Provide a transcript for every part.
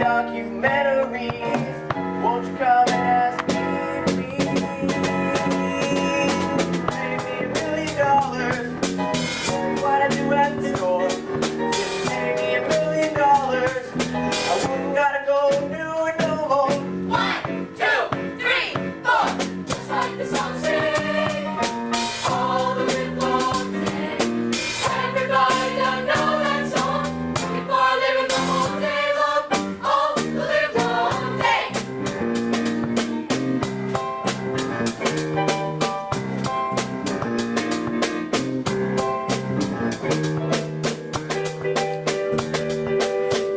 documentaries. Won't you come and ask me, please? Pay me $1 million. What I do at the store? Just pay me $1 million. I wouldn't gotta go do it no more. 1, 2, 3, 4. Just like the song says, all the live long day. Everybody don't know that song. People are living the whole day long. All the live long day.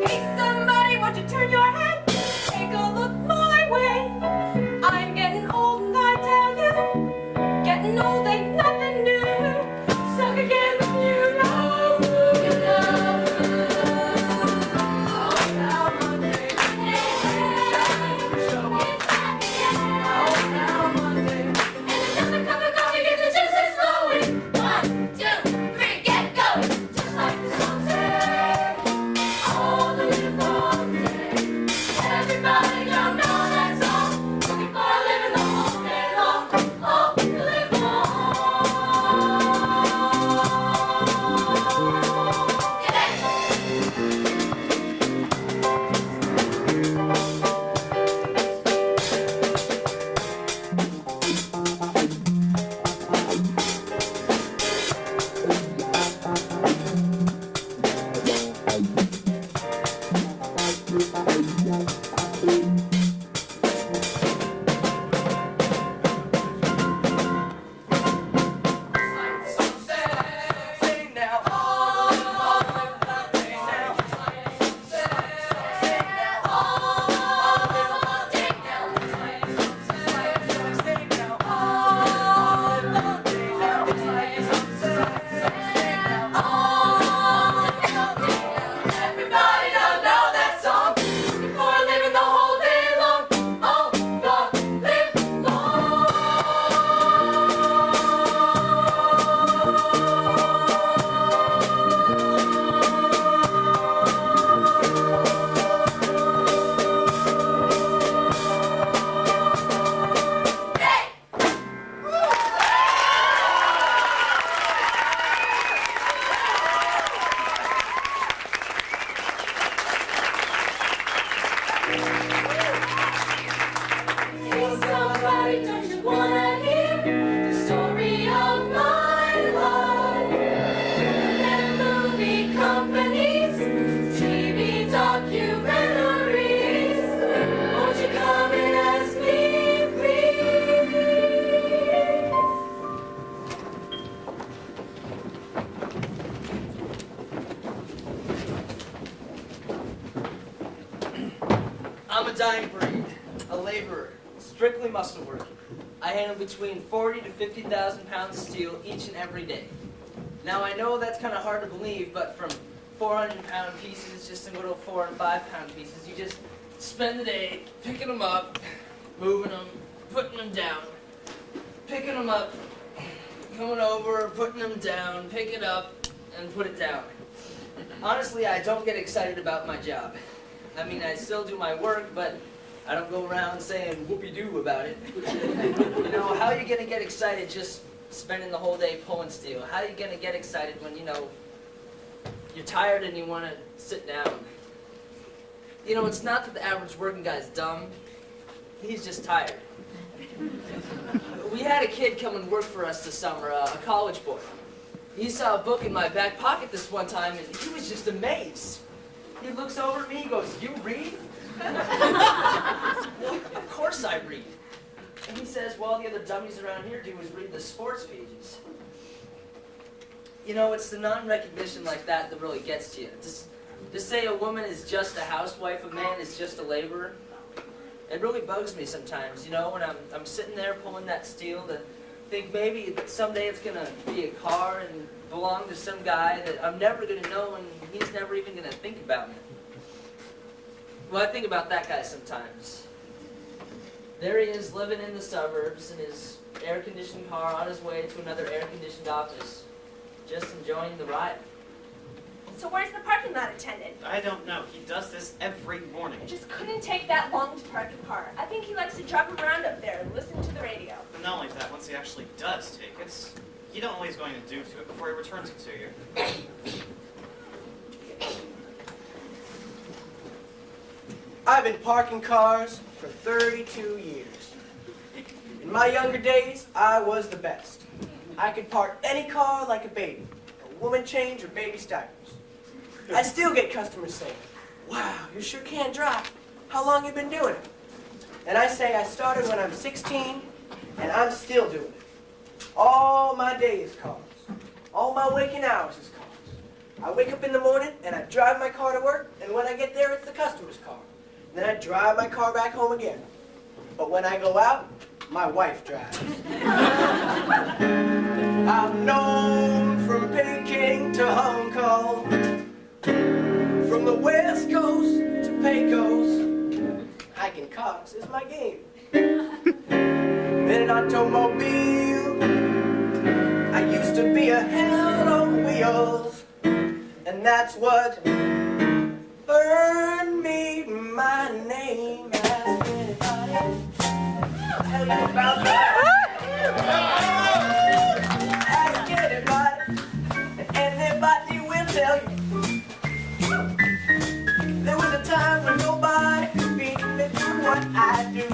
Hey, somebody, won't you turn your head? Take a look my way. I'm getting old and I tell you, getting old ain't nothing new. So again, you know, you know. Oh, now Monday, it's happy day. Oh, now Monday, and another cup of coffee gets the juices flowing. 1, 2, 3, get going. Just like the song says, all the live long day. Everybody don't know that song. Looking for a living the whole day long. Oh, the live long. Get it? Say now. Everybody don't know that song. Looking for a living the whole day long. Oh, the live long. Hey! Hey, somebody, don't you wanna hear the story of my life? And movie companies, TV documentaries. Won't you come and ask me, please? I'm a dying breed, a laborer, strictly muscle work. I handle between 40 to 50,000 pounds of steel each and every day. Now I know that's kind of hard to believe, but from 400-pound pieces just to little 4 and 5-pound pieces, you just spend the day picking them up, moving them, putting them down, picking them up, coming over, putting them down, pick it up, and put it down. Honestly, I don't get excited about my job. I mean, I still do my work, but I don't go around saying whoopee-doo about it. You know, how are you gonna get excited just spending the whole day pulling steel? How are you gonna get excited when, you know, you're tired and you wanna sit down? You know, it's not that the average working guy's dumb. He's just tired. We had a kid come and work for us this summer, a college boy. He saw a book in my back pocket this one time and he was just amazed. He looks over at me, he goes, "You read?" Well, of course I read. And he says, "Well, all the other dummies around here do is read the sports pages." You know, it's the non-recognition like that that really gets to you. To say a woman is just a housewife, a man is just a laborer, it really bugs me sometimes, you know, when I'm sitting there pulling that steel to think maybe someday it's going to be a car and belong to some guy that I'm never going to know and he's never even going to think about me. Well, I think about that guy sometimes. There he is living in the suburbs in his air-conditioned car on his way to another air-conditioned office, just enjoying the ride. So where's the parking lot attendant? I don't know. He does this every morning. I just couldn't take that long to park a car. I think he likes to drive around up there and listen to the radio. But not only that, once he actually does take it, you don't know what he's going to do to it before he returns it to you. I've been parking cars for 32 years. In my younger days, I was the best. I could park any car like a baby, a woman change or baby's diapers. I still get customers saying, "Wow, you sure can drive. How long you been doing it?" And I say I started when I'm 16, and I'm still doing it. All my day is cars. All my waking hours is cars. I wake up in the morning, and I drive my car to work, and when I get there, it's the customer's car. Then I drive my car back home again. But when I go out, my wife drives. I'm known from Peking to Hong Kong, from the West Coast to Pecos. Hiking cars is my game. In an automobile, I used to be a hell on wheels, and that's what earned me my name. Ask anybody, tell you about that. Ask anybody, and anybody will tell you. There was a time when nobody could beat me doing what I do.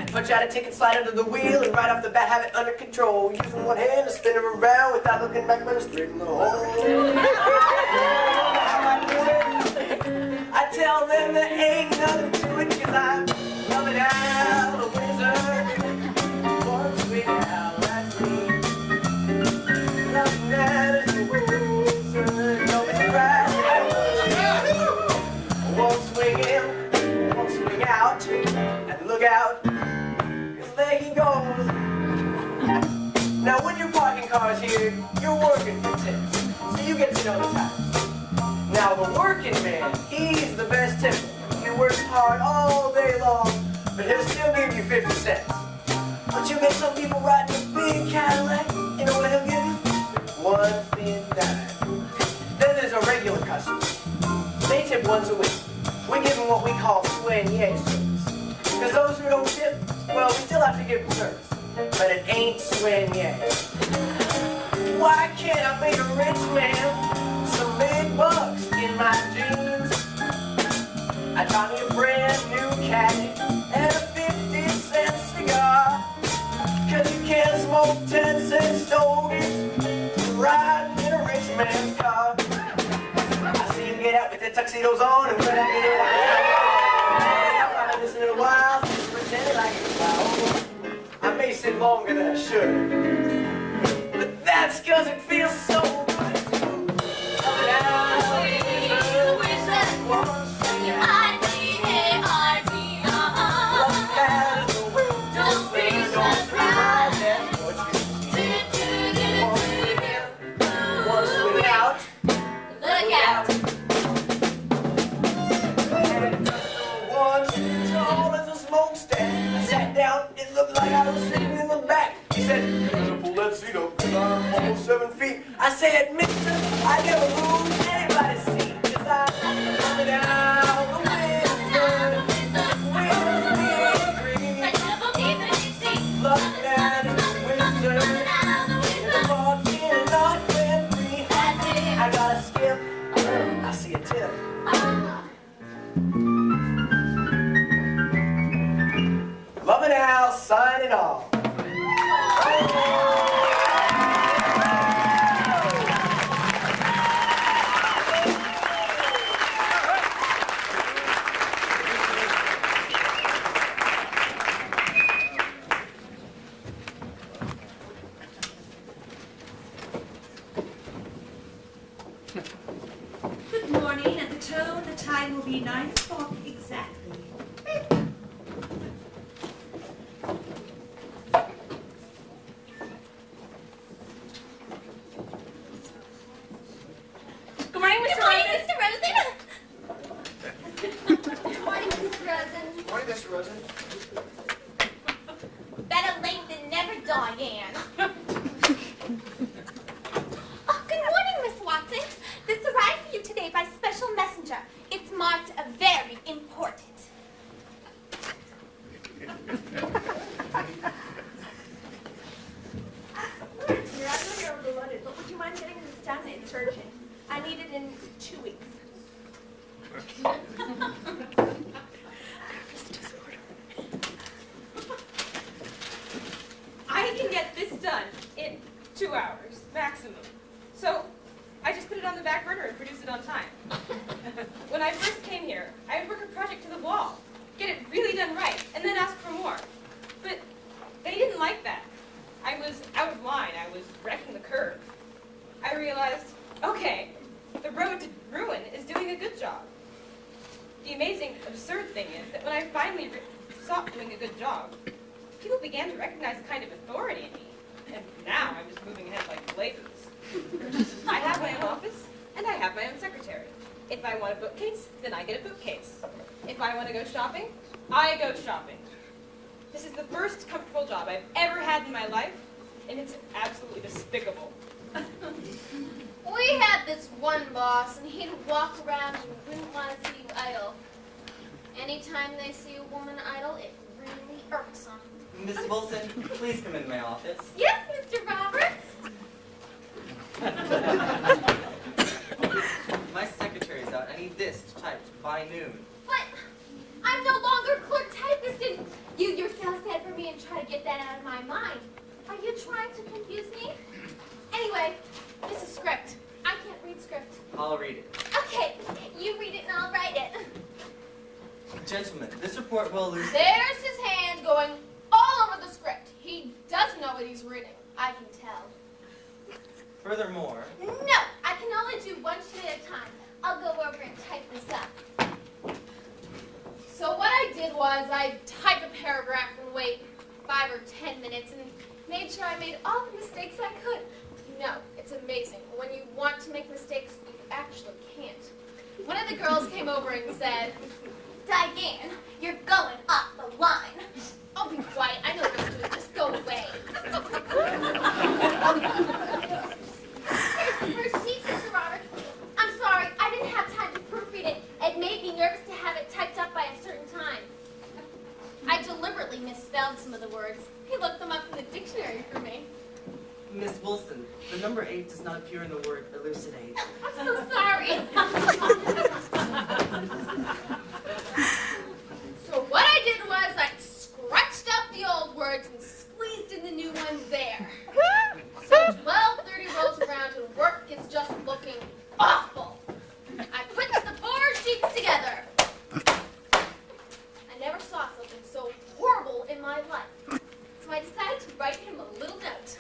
I'd punch out a ticket, slide under the wheel, and right off the bat have it under control. Using one hand to spin it around without looking back, but straight in the hole. I tell them there ain't nothing to it, 'cause I'm loving out a wizard. One sweet out, that's me. Loving out a wizard. No, it's a ride. Won't swing in, won't swing out, and look out, 'cause there he goes. Now when you're parking cars here, you're working for tips, so you get to know the types. Now the working man, he's the best tipper. He works hard all day long, but he'll still give you 50 cents. But you get some people riding a big Cadillac, you know what he'll give you? 1 thin dime. Then there's a regular customer. They tip once a week. We give them what we call soigné service. Because those who don't tip, well, we still have to give them service. But it ain't soigné. Why can't I make a rich man some big bucks in my jeans? I got me a brand new caddy and a 50-cent cigar. 'Cause you can't smoke 10-cent stogies riding in a rich man's car. I see him get out with their tuxedos on, and when I get out, I haven't listened in a while, just pretending like it's loud. I may sit longer than I should, but that's 'cause it feels so good. I said, "Mister, I never lose anybody's seat, 'cause I'm coming down the window, looking at the window, in the parking lot when we I gotta skip, I see a tip. Loving Al, signing off. Good morning. At the tone, the time will be 9 o'clock exactly. Good morning, Mr. Good morning, Rosen. Mr. Rosen. Good morning, Mr. Rosen. Morning, Mr. Rosen. Better late than never, Diane. Oh, good marked very important. Dear, I know you're overloaded, but would you mind getting this done? It's urgent. I need it in 2 weeks. I can get this done in 2 hours, maximum. So I just put it on the back burner and produce it on time. When I first came here, I would work a project to the wall, get it really done right, and then ask for more. But they didn't like that. I was out of line. I was wrecking the curve. I realized, okay, the road to ruin is doing a good job. The amazing, absurd thing is that when I finally stopped doing a good job, people began to recognize a kind of authority in me. And now I'm just moving ahead like blazes. I have my own office, and I have my own secretary. If I want a bookcase, then I get a bookcase. If I want to go shopping, I go shopping. This is the first comfortable job I've ever had in my life, and it's absolutely despicable. We had this one boss, and he'd walk around and wouldn't want to see you idle. Anytime they see a woman idle, it really irks them. Miss Wilson, please come into my office. Yes, Mr. Roberts? My secretary's out. I need this typed by noon. But I'm no longer clerk typist, and you yourself said for me and try to get that out of my mind. Are you trying to confuse me? Anyway, this is script. I can't read script. I'll read it. Okay, you read it and I'll write it. Gentlemen, this report will illustrate... There's his hand going all over the script. He doesn't know what he's reading. I can tell. Furthermore... No, I can only do one sheet at a time. I'll go over and type this up. So what I did was I typed a paragraph and wait 5 or 10 minutes and made sure I made all the mistakes I could. You know, it's amazing. When you want to make mistakes, you actually can't. One of the girls came over and said, Diane, you're going off the line. I'll be quiet. I know what I'm doing. Just go away. Here's the first sheet, Mr. Roberts. I'm sorry. I didn't have time to proofread it. It made me nervous to have it typed up by a certain time. I deliberately misspelled some of the words. He looked them up in the dictionary for me. Miss Wilson, the number 8 does not appear in the word elucidate. I'm so sorry. So what I did was I scratched out the old words and squeezed in the new ones there. So 12:30 rolls around and work is just looking awful. I put the 4 sheets together. I never saw something so horrible in my life. So I decided to write him a little note.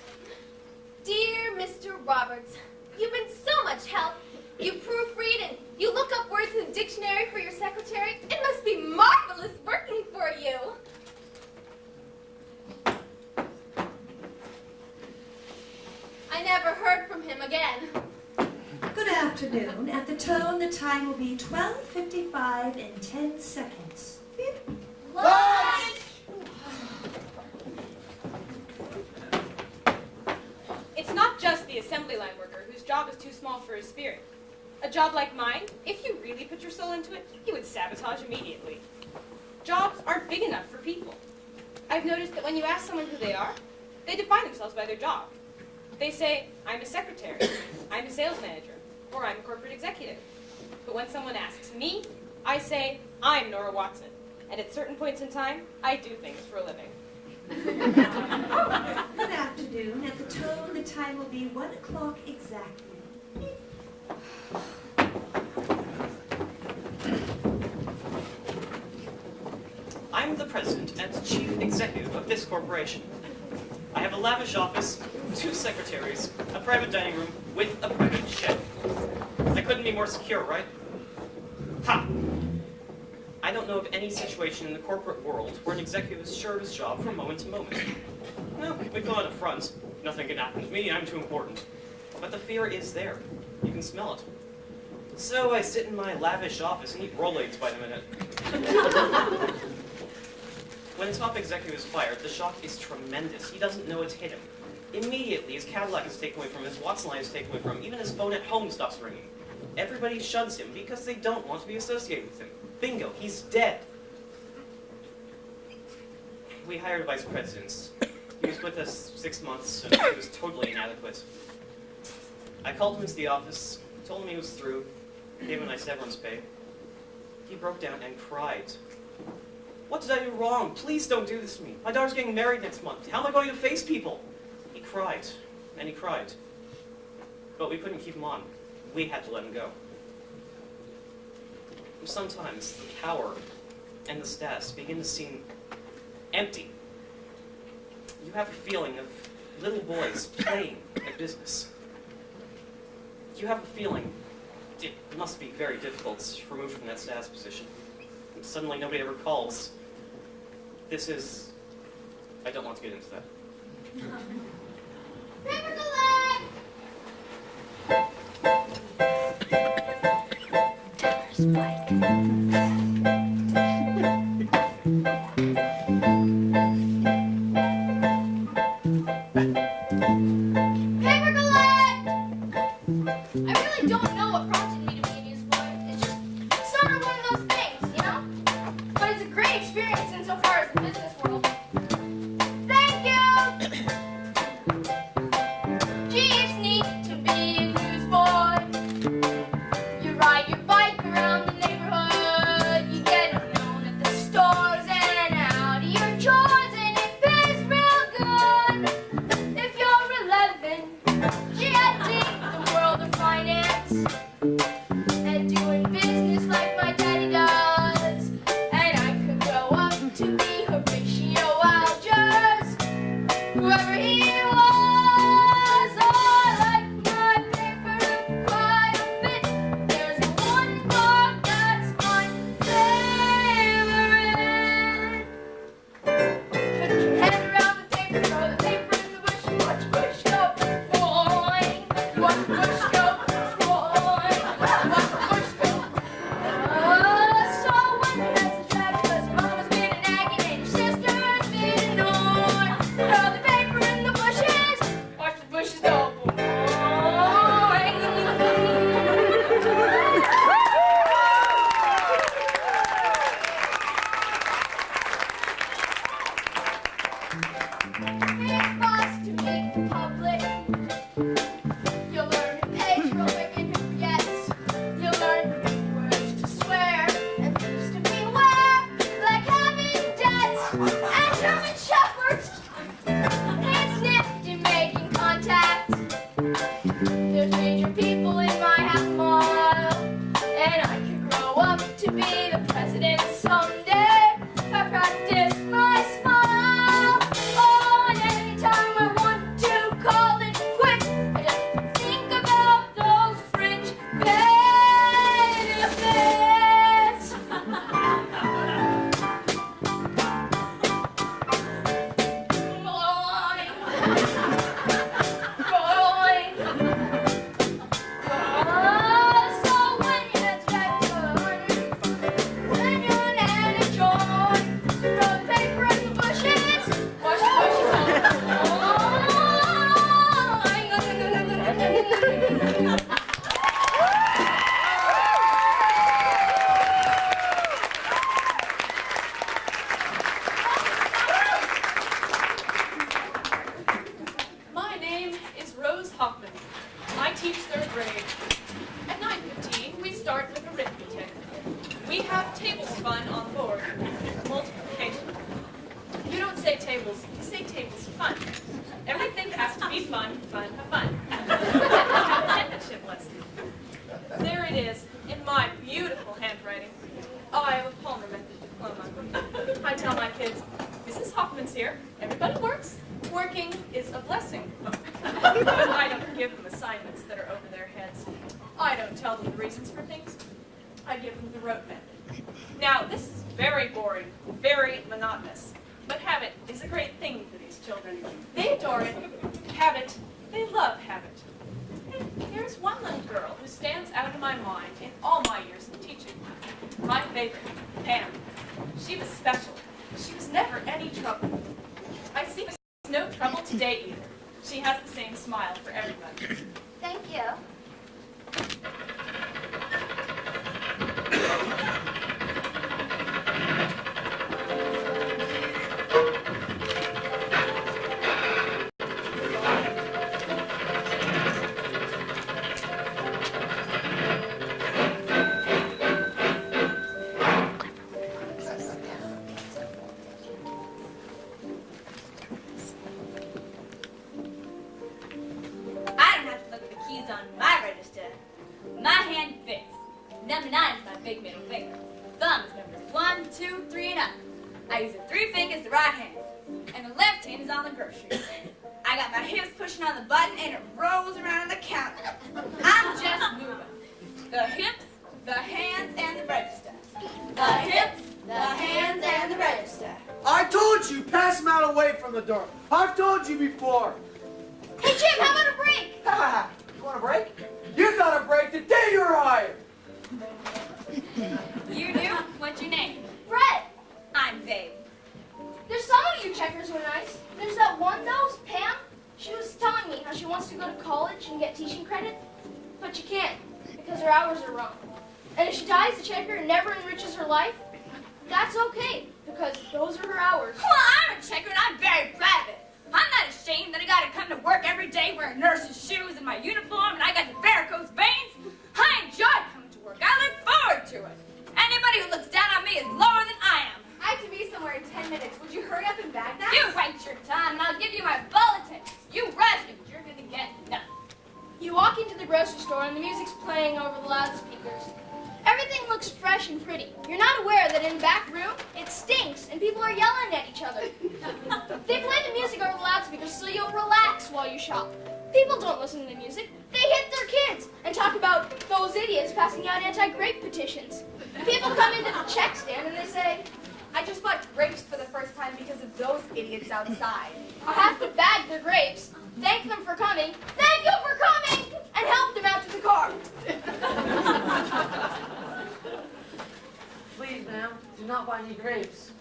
Dear Mr. Roberts, you've been so much help. You proofread and you look up words in the dictionary for your secretary. It must be marvelous working for you. I never heard from him again. Good afternoon. At the tone, the time will be 12:55 and 10 seconds. Beep. Lunch! It's not just the assembly line worker whose job is too small for his spirit. A job like mine, if you really put your soul into it, you would sabotage immediately. Jobs aren't big enough for people. I've noticed that when you ask someone who they are, they define themselves by their job. They say, I'm a secretary, I'm a sales manager, or I'm a corporate executive. But when someone asks me, I say, I'm Nora Watson. And at certain points in time, I do things for a living. Good afternoon. At the tone, the time will be 1 o'clock exactly. I'm the president and chief executive of this corporation. I have a lavish office, 2 secretaries, a private dining room with a private chef. I couldn't be more secure, right? Ha! I don't know of any situation in the corporate world where an executive is sure of his job from moment to moment. No, we call it a front. Nothing can happen to me, I'm too important. But the fear is there. You can smell it. So I sit in my lavish office and eat Rolaids by the minute. When a top executive is fired, the shock is tremendous. He doesn't know it's hit him. Immediately, his Cadillac is taken away from him, his Watson line is taken away from him, even his phone at home stops ringing. Everybody shuns him because they don't want to be associated with him. Bingo, he's dead. We hired a vice president. He was with us 6 months, and he was totally inadequate. I called him into the office, told him he was through, gave him a nice severance pay. He broke down and cried. What did I do wrong? Please don't do this to me. My daughter's getting married next month. How am I going to face people? He cried, and he cried. But we couldn't keep him on. We had to let him go. Sometimes the tower and the staffs begin to seem empty. You have a feeling of little boys playing at business. You have a feeling it must be very difficult removed from that staff's position. And suddenly nobody ever calls. This is... I don't want to get into that. Paper collect! Paper collect! I really don't know what prompted me to be a newsboy. It's just sort of one of those things, you know? But it's a great experience insofar as the business world. Thank you! Gee, it's neat to be a newsboy. You ride your bike around the neighborhood. You get known at the stores and out of your chores, and it pays real good. If you're 11, gee, I think the world of finance and doing business like my daddy does. And I could grow up to be Horatio Alger's, whoever he was. I like my paper quite a bit. There's one part that's my favorite. Put your head around the paper, throw the paper in the bush, and watch bush go boing. Watch bush go boing. Watch bush go. So when your head's a drag, 'cause your mama's been a nagging and your sister's been ignored, throw the paper in the bushes, watch the bushes go boing. Big boss to make the public. You'll learn who pays real quick and who forgets. You'll learn big words to swear and things to beware, like having debts and German shepherds. It's nifty making contact. There's major people in my half mile, and I could grow up to be the president someday. I practice my smile. Oh, and anytime I want to call it quits, I just think about those fringe benefits. Boing. Boing. So when your head's back turned, when you're an addict, joy, throw the paper in the bushes, watch the bushes go. My name is Rose Hoffman. I teach 3rd grade. At 9:15, we start with arithmetic. We have tables fun on board. Multiplication. You don't say tables, you say tables fun. Everything has to be fun, fun, fun. We have a penmanship lesson. There it is, in my beautiful handwriting. Oh, I have a Palmer Method diploma. I tell my kids, Mrs. Hoffman's here. Everybody works. Working is a blessing. But I don't give them assignments that are over their heads. I don't tell them the reasons for things. I give them the rote method. Now, this is very boring, very monotonous. But habit is a great thing for these children. They adore it. Habit, they love habit. And here's one little girl who stands out in my mind in all my years of teaching. My favorite, Pam. She was special. She was never any trouble. I see no trouble today either. She has the same smile for everybody. Thank you. 2, 3, and up. I use the 3 fingers, the right hand, and the left hand is on the groceries. I got my hips pushing on the button, and it rolls around on the counter. I'm just moving. The hips, the hands, and the register. The hips, the hands, and the register. I told you, pass them out away from the door. I've told you before. Hey, Jim, how about a break? You want a break? You got a break the day you were hired. You do? What's your name? Fred, I'm Babe. there's some of you checkers who are nice. There's that one, though, Pam. She was telling me how she wants to go to college and get teaching credit, but she can't because her hours are wrong. And if she ties the checker and never enriches her life, that's okay because those are her hours. Well, I'm a checker and I'm very proud of it. I'm not ashamed that I gotta come to work every day wearing nurse's shoes and my uniform and I got the varicose veins. I enjoy coming to work. I look forward to it. Anybody who looks down on me is lower than I am. I have to be somewhere in 10 minutes. Would you hurry up and bag that? You wait your time and I'll give you my bulletin. You residents, you're gonna get nothing. You walk into the grocery store and the music's playing over the loudspeakers. Everything looks fresh and pretty. You're not aware that in the back room, it stinks and people are yelling at each other. They play the music over the loudspeakers so you'll relax while you shop. People don't listen to the music. They hit their kids and talk about those idiots passing out anti-grape petitions. People come into the check stand and they say, I just bought grapes for the first time because of those idiots outside. I'll have to bag their grapes, thank them for coming, thank you for coming, and help them out to the car. Please, ma'am, do not buy any grapes.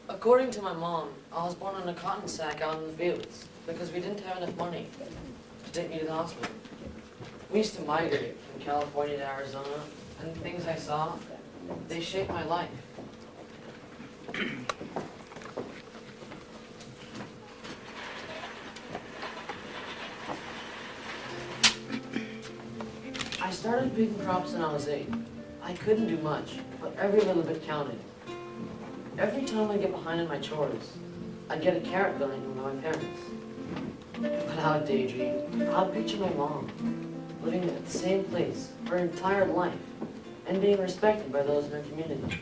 According to my mom, I was born in a cotton sack out in the fields because we didn't have enough money to take me to the hospital. We used to migrate from California to Arizona, and the things I saw, they shaped my life. I started picking crops when I was 8. I couldn't do much, but every little bit counted. Every time I'd get behind in my chores, I'd get a carrot going from my parents. But I would daydream. I'd picture my mom living at the same place her entire life and being respected by those in her community.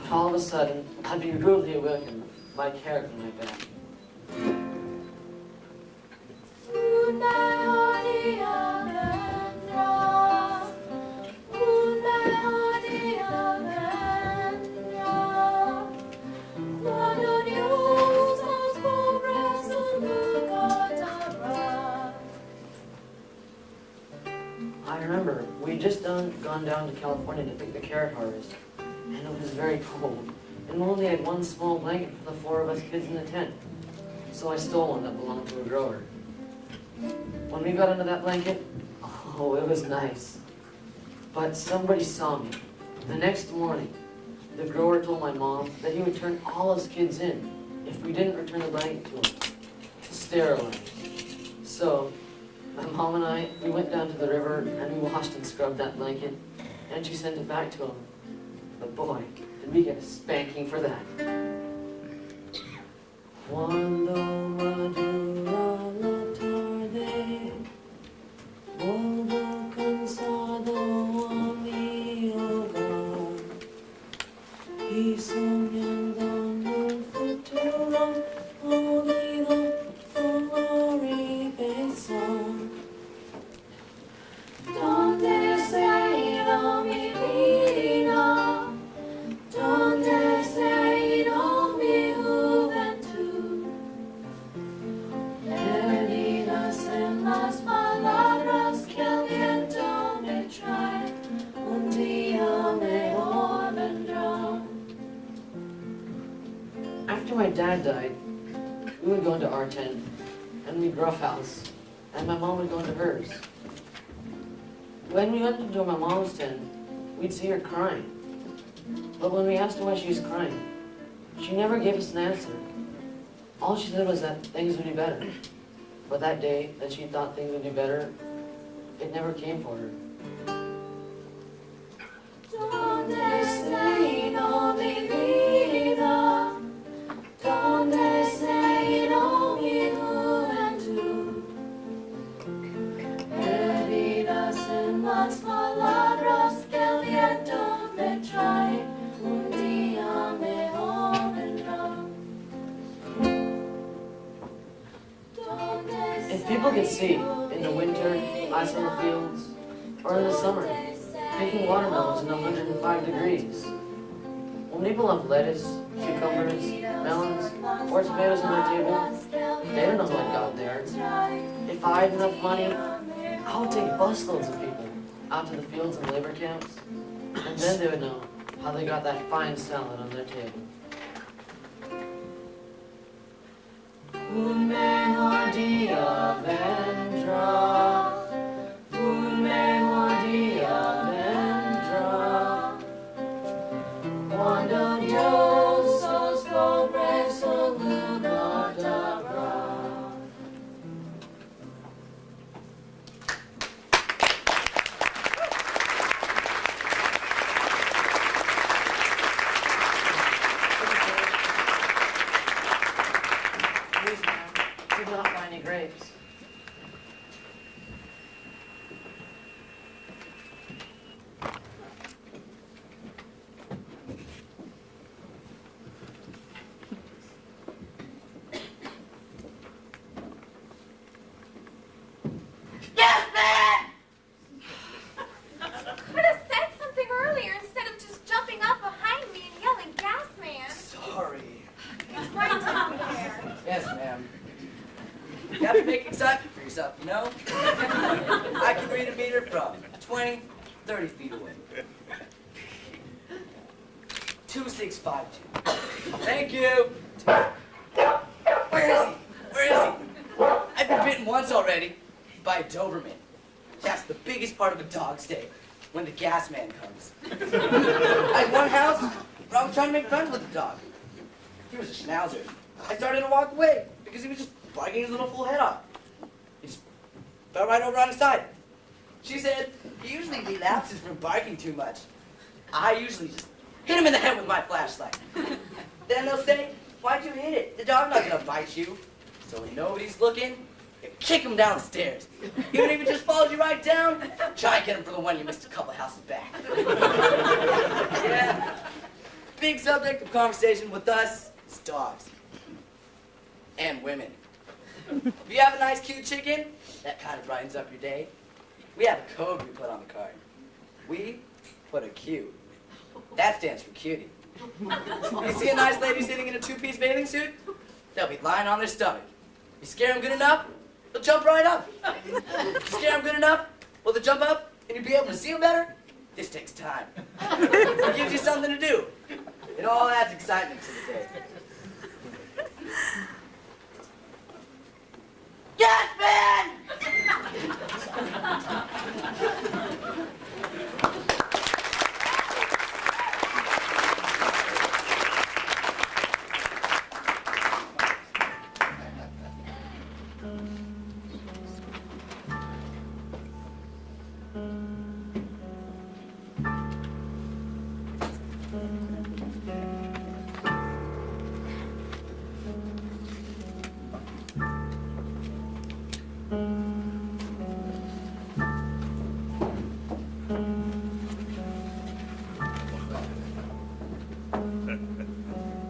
But all of a sudden, I'd be rudely awakened by a carrot on my back. I remember we had just gone down to California to pick the carrot harvest, and it was very cold, and we only had one small blanket for the 4 of us kids in the tent. So I stole one that belonged to a grower. When we got under that blanket, oh, it was nice. But somebody saw me. The next morning, the grower told my mom that he would turn all his kids in if we didn't return the blanket to him. Sterilized. So, my mom and I, we went down to the river and we washed and scrubbed that blanket, and she sent it back to him. But boy, did we get a spanking for that. Cuando madura la tarde, vuelvo cansado a mi hogar, y soñando en un futuro olvido dolor y pesar. ¿Dónde se ha ido mi vida? ¿Dónde se ha ido mi juventud? Perdidas en las palabras que el viento me trae, un día mejor vendrá. After my dad died, we would go into our tent, and we'd roughhouse, and my mom would go into hers. When we went into my mom's tent, we'd see her crying. But when we asked her why she was crying, she never gave us an answer. All she said was that things would be better. But that day that she thought things would be better, it never came for her. ¿Dónde se ha ido mi vida? ¿Dónde se ha ido mi juventud? Perdidas en las palabras que el viento People could see in the winter, ice on the fields, or in the summer, picking watermelons in 105 degrees. When people have lettuce, cucumbers, melons, or tomatoes on their table, they don't know how it got there. If I had enough money, I would take busloads of people out to the fields and labor camps, and then they would know how they got that fine salad on their table. Un mejor día vendrá, un mejor día vendrá, cuando Dios os pobres su lugar dará. Please, ma'am, did not find any grapes. Yes, man! Could have said something earlier instead of just jumping up behind me and yelling, "Gas man!" Sorry. It's right down there. Yes, ma'am. You have to make excitement for yourself, you know? I can read a meter from 20, 30 feet away. 2652. Thank you. Where is he? Where is he? I've been bitten once already by a Doberman. That's the biggest part of a dog's day, when the gas man comes. I had one house where I was trying to make friends with the dog. He was a schnauzer. I started to walk away because he was just barking his little full head off. He just fell right over on his side. She said he usually relapses from barking too much. I usually just hit him in the head with my flashlight. Then they'll say, "Why'd you hit it? The dog's not gonna bite you." So when nobody's looking, you kick him down the stairs. Even if he just follows you right down, try and get him for the one you missed a couple houses back. Yeah. Big subject of conversation with us is dogs. And women. If you have a nice cute chicken, that kind of brightens up your day. We have a code we put on the card. We put a Q. That stands for cutie. You see a nice lady sitting in a two-piece bathing suit? They'll be lying on their stomach. You scare them good enough, they'll jump right up. You scare them good enough, well, they'll jump up and you'll be able to see them better. This takes time. It gives you something to do. It all adds excitement to the day. Yes, man!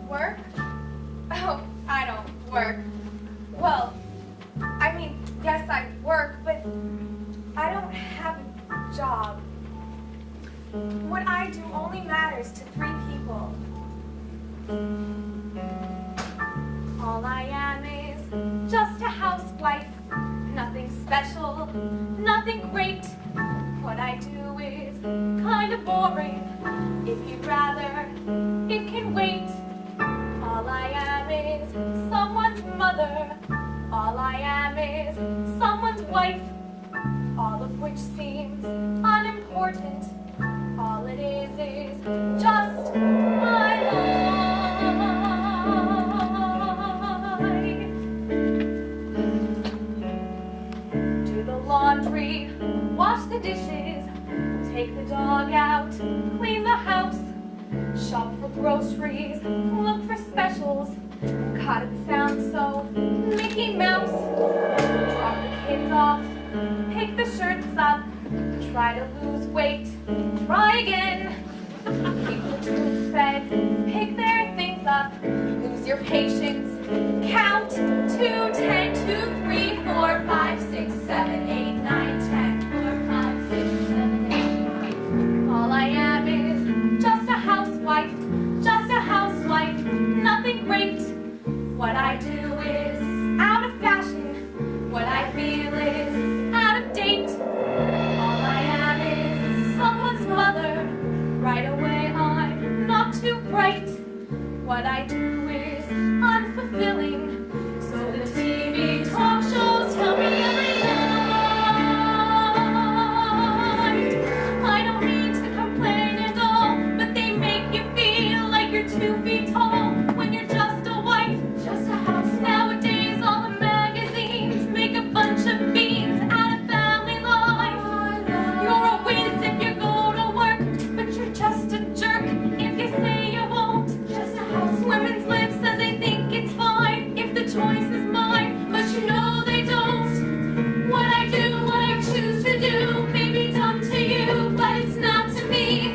Work? Oh, I don't work. Well, I mean, yes, I work, but I don't have a job. What I do only matters to 3 people. All I am is just a housewife. Nothing special, nothing great. What I do is kind of boring. If you'd rather, it can wait. All I am is someone's mother. All I am is someone's wife. All of which seems unimportant. All it is just my life. Do the laundry, wash the dishes, take the dog out, clean the house, shop for groceries, look for specials. God, it sounds so Mickey Mouse. Drop the kids off, pick the shirts up, try to lose weight, try again. Keep the troops fed, pick their things up, lose your patience, count 2, 10, 2, 3, 4, 5, bright. What I do is unfulfilling. So the TV talk shows tell me every night. I don't mean to complain at all, but they make you feel like you're 2 feet tall when you're just a wife, just a house. Nowadays all the magazines make a bunch of beans out of family life. You're a whiz if you go to work, but you're just a jerk if you say you won't. Just a house. Women's lips says they think it's fine if the choice is mine, but you know they don't. What I do, what I choose to do may be dumb to you, but it's not to me.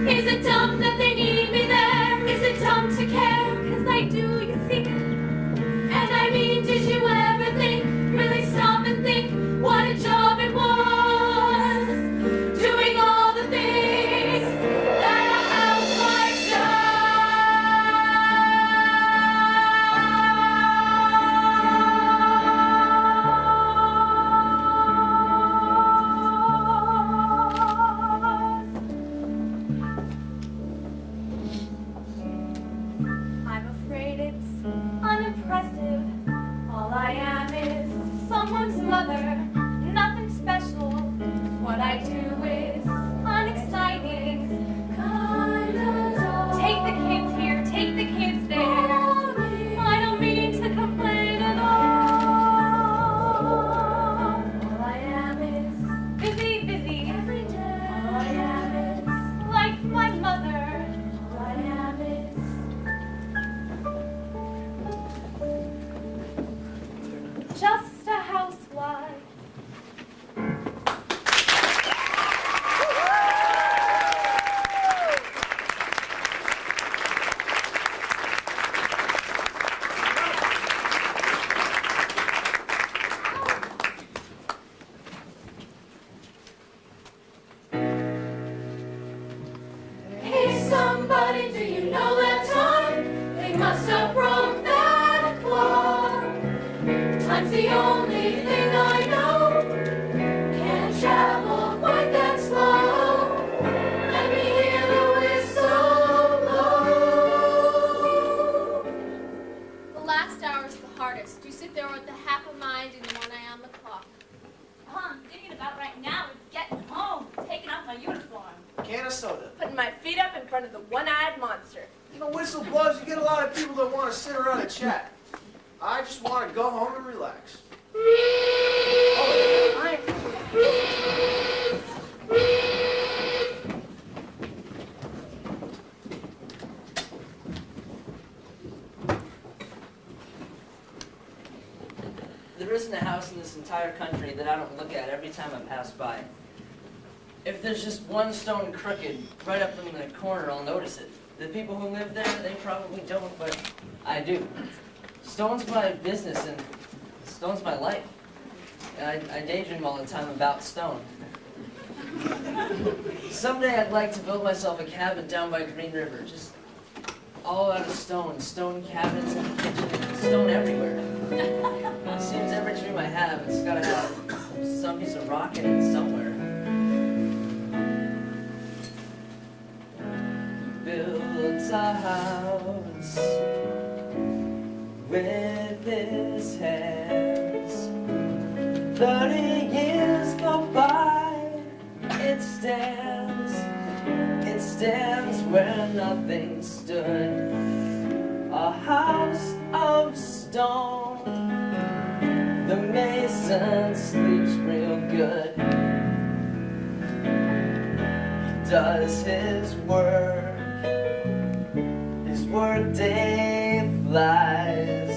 Is it dumb that they need me there? Is it dumb to care? 'Cause I do, you see. And I mean, did you ever think, really stop and think what a job it was? Doing all the things that a housewife I'm afraid it's unimpressive. All I am is someone's mother, nothing special. What I do is unexciting. Kinda dull. Take the kids here, take the kids there. I don't mean to complain at all. All I am is busy, busy every day. All I am is like my mother. All I am is just a housewife. Hey somebody, do you know that time? They must have broke that clock. Time's the only thing I know. Can't travel quite that slow. Let me hear the whistle blow. The last hour is the hardest. You sit there with the half a mind and 1 eye on the clock. All I'm thinking about right now is getting home, taking off my uniform. Can of soda. Putting my feet up in front of the one-eyed monster. You know, whistle blows, you get a lot of people that want to sit around and chat. I just want to go home and relax. Oh, hi. There isn't a house in this entire country that I don't look at every time I pass by. If there's just one stone crooked right up in the corner, I'll notice it. The people who live there, they probably don't, but I do. Stone's my business and stone's my life. And I daydream all the time about stone. Someday I'd like to build myself a cabin down by Green River, just all out of stone. Stone cabins in the kitchen, stone everywhere. It seems every dream I have, it's gotta have some piece of rock in it somewhere. Builds a house with his hands. 30 years go by, it stands where nothing stood. A house of stone. The mason sleeps real good. He does his work day flies.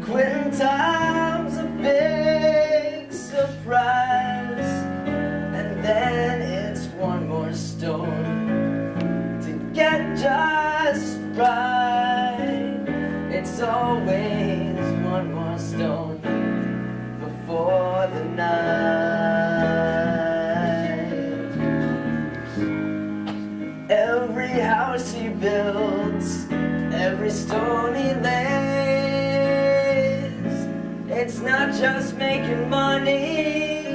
Quitting time's a big surprise. And then it's one more stone to get just right. It's always one more stone before the night. Every house he builds, every stone he lays, it's not just making money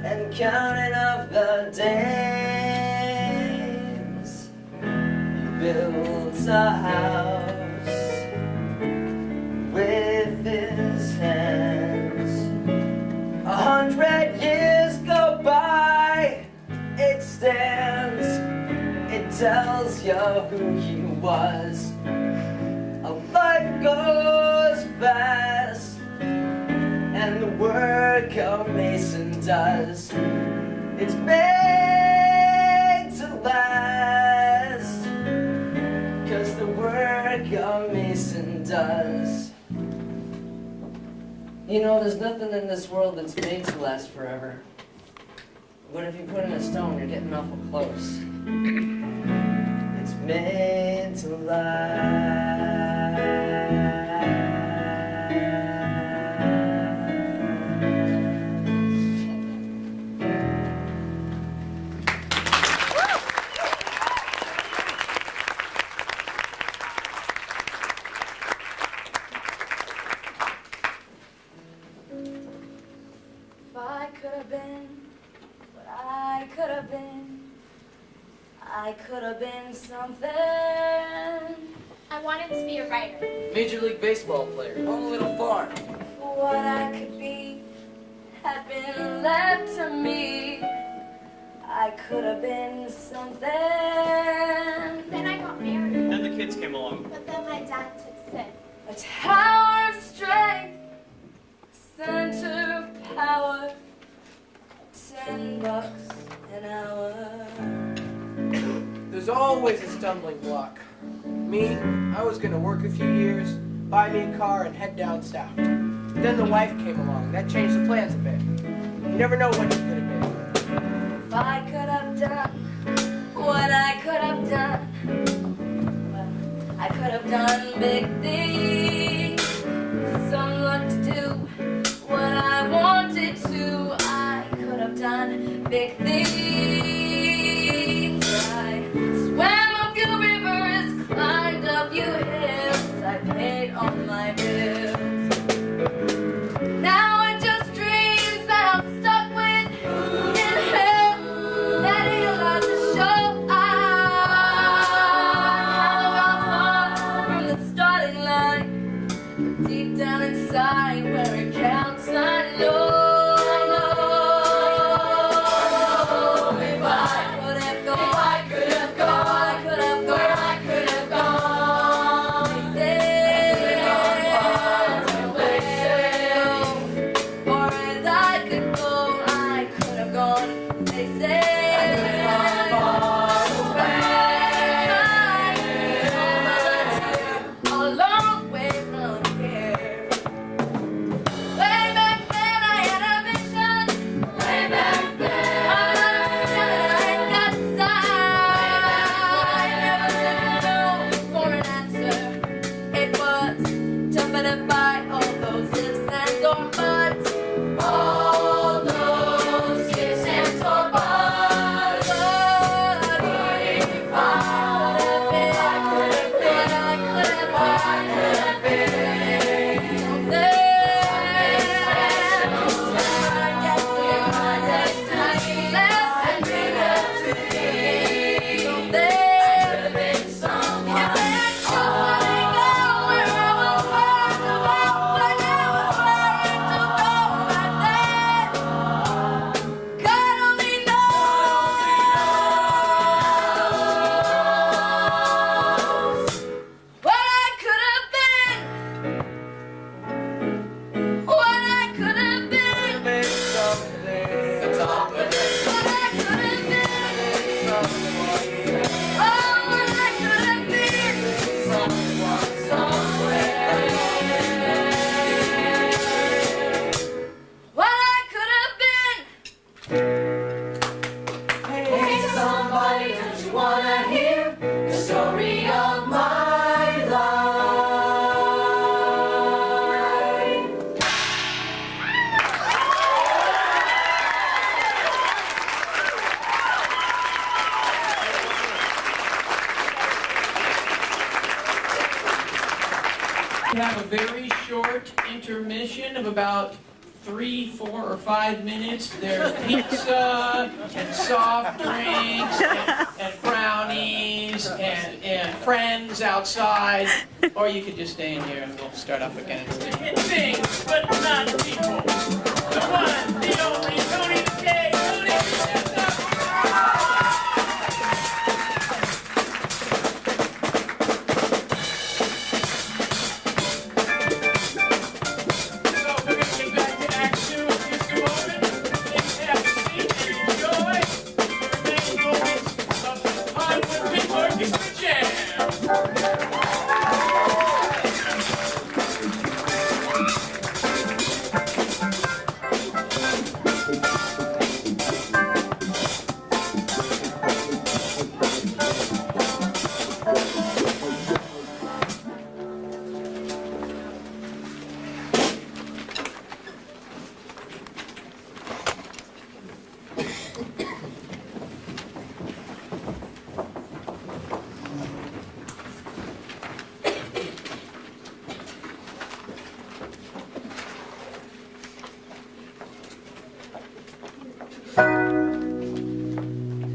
and counting up the days. builds a house with his hands. 100 years go by, it stands, it tells you who he was. A life goes fast, and the work a mason does, it's made to last, 'cause the work a mason does. You know, there's nothing in this world that's made to last forever. But if you put in a stone, you're getting awful close. It's made to last. If I could have been what I could have been, I could have been something. I wanted to be a writer. Major League Baseball player, own a little farm. What I could be had been left to me. I could have been something. Then I got married. Then the kids came along. But then my dad took sick. A tower of strength, center of power, $10 an hour. There's always a stumbling block. Me, I was gonna work a few years, buy me a car, and head down south. Then the wife came along. That changed the plans a bit. You never know what you could have been. If I could have done what I could have done, well, I could have done big things. Some luck to do what I wanted to. I could have done big things. I swam a few rivers, climbed a few hills. I paid all my bills. Now it's just dreams that I'm stuck with in hell that ain't allowed to show. I haven't got far from the starting line. Deep down inside where it counts, I know. If I could have gone, if I could have gone, I could have gone, where I could have gone. They say, or as I could go, I could have gone. They say, a long way from here. Way back then I had a vision. Way back then I had got sight. Never took no for an answer. It was tougher to fight all those ifs and or buts. All those ifs and or buts. But if I could have been, I could have been something. We have a very short intermission of about 3, 4, or 5 minutes. There's pizza and soft drinks and brownies and friends outside, or you could just stay in here and we'll start up again. Hit things, but not people. The one, the only, Tony the K. Tony, stand up. So we're going to get back to Act 2 in just a moment. Please have a seat and enjoy the remaining moments of the Pinewood Pink Orchestra Jam.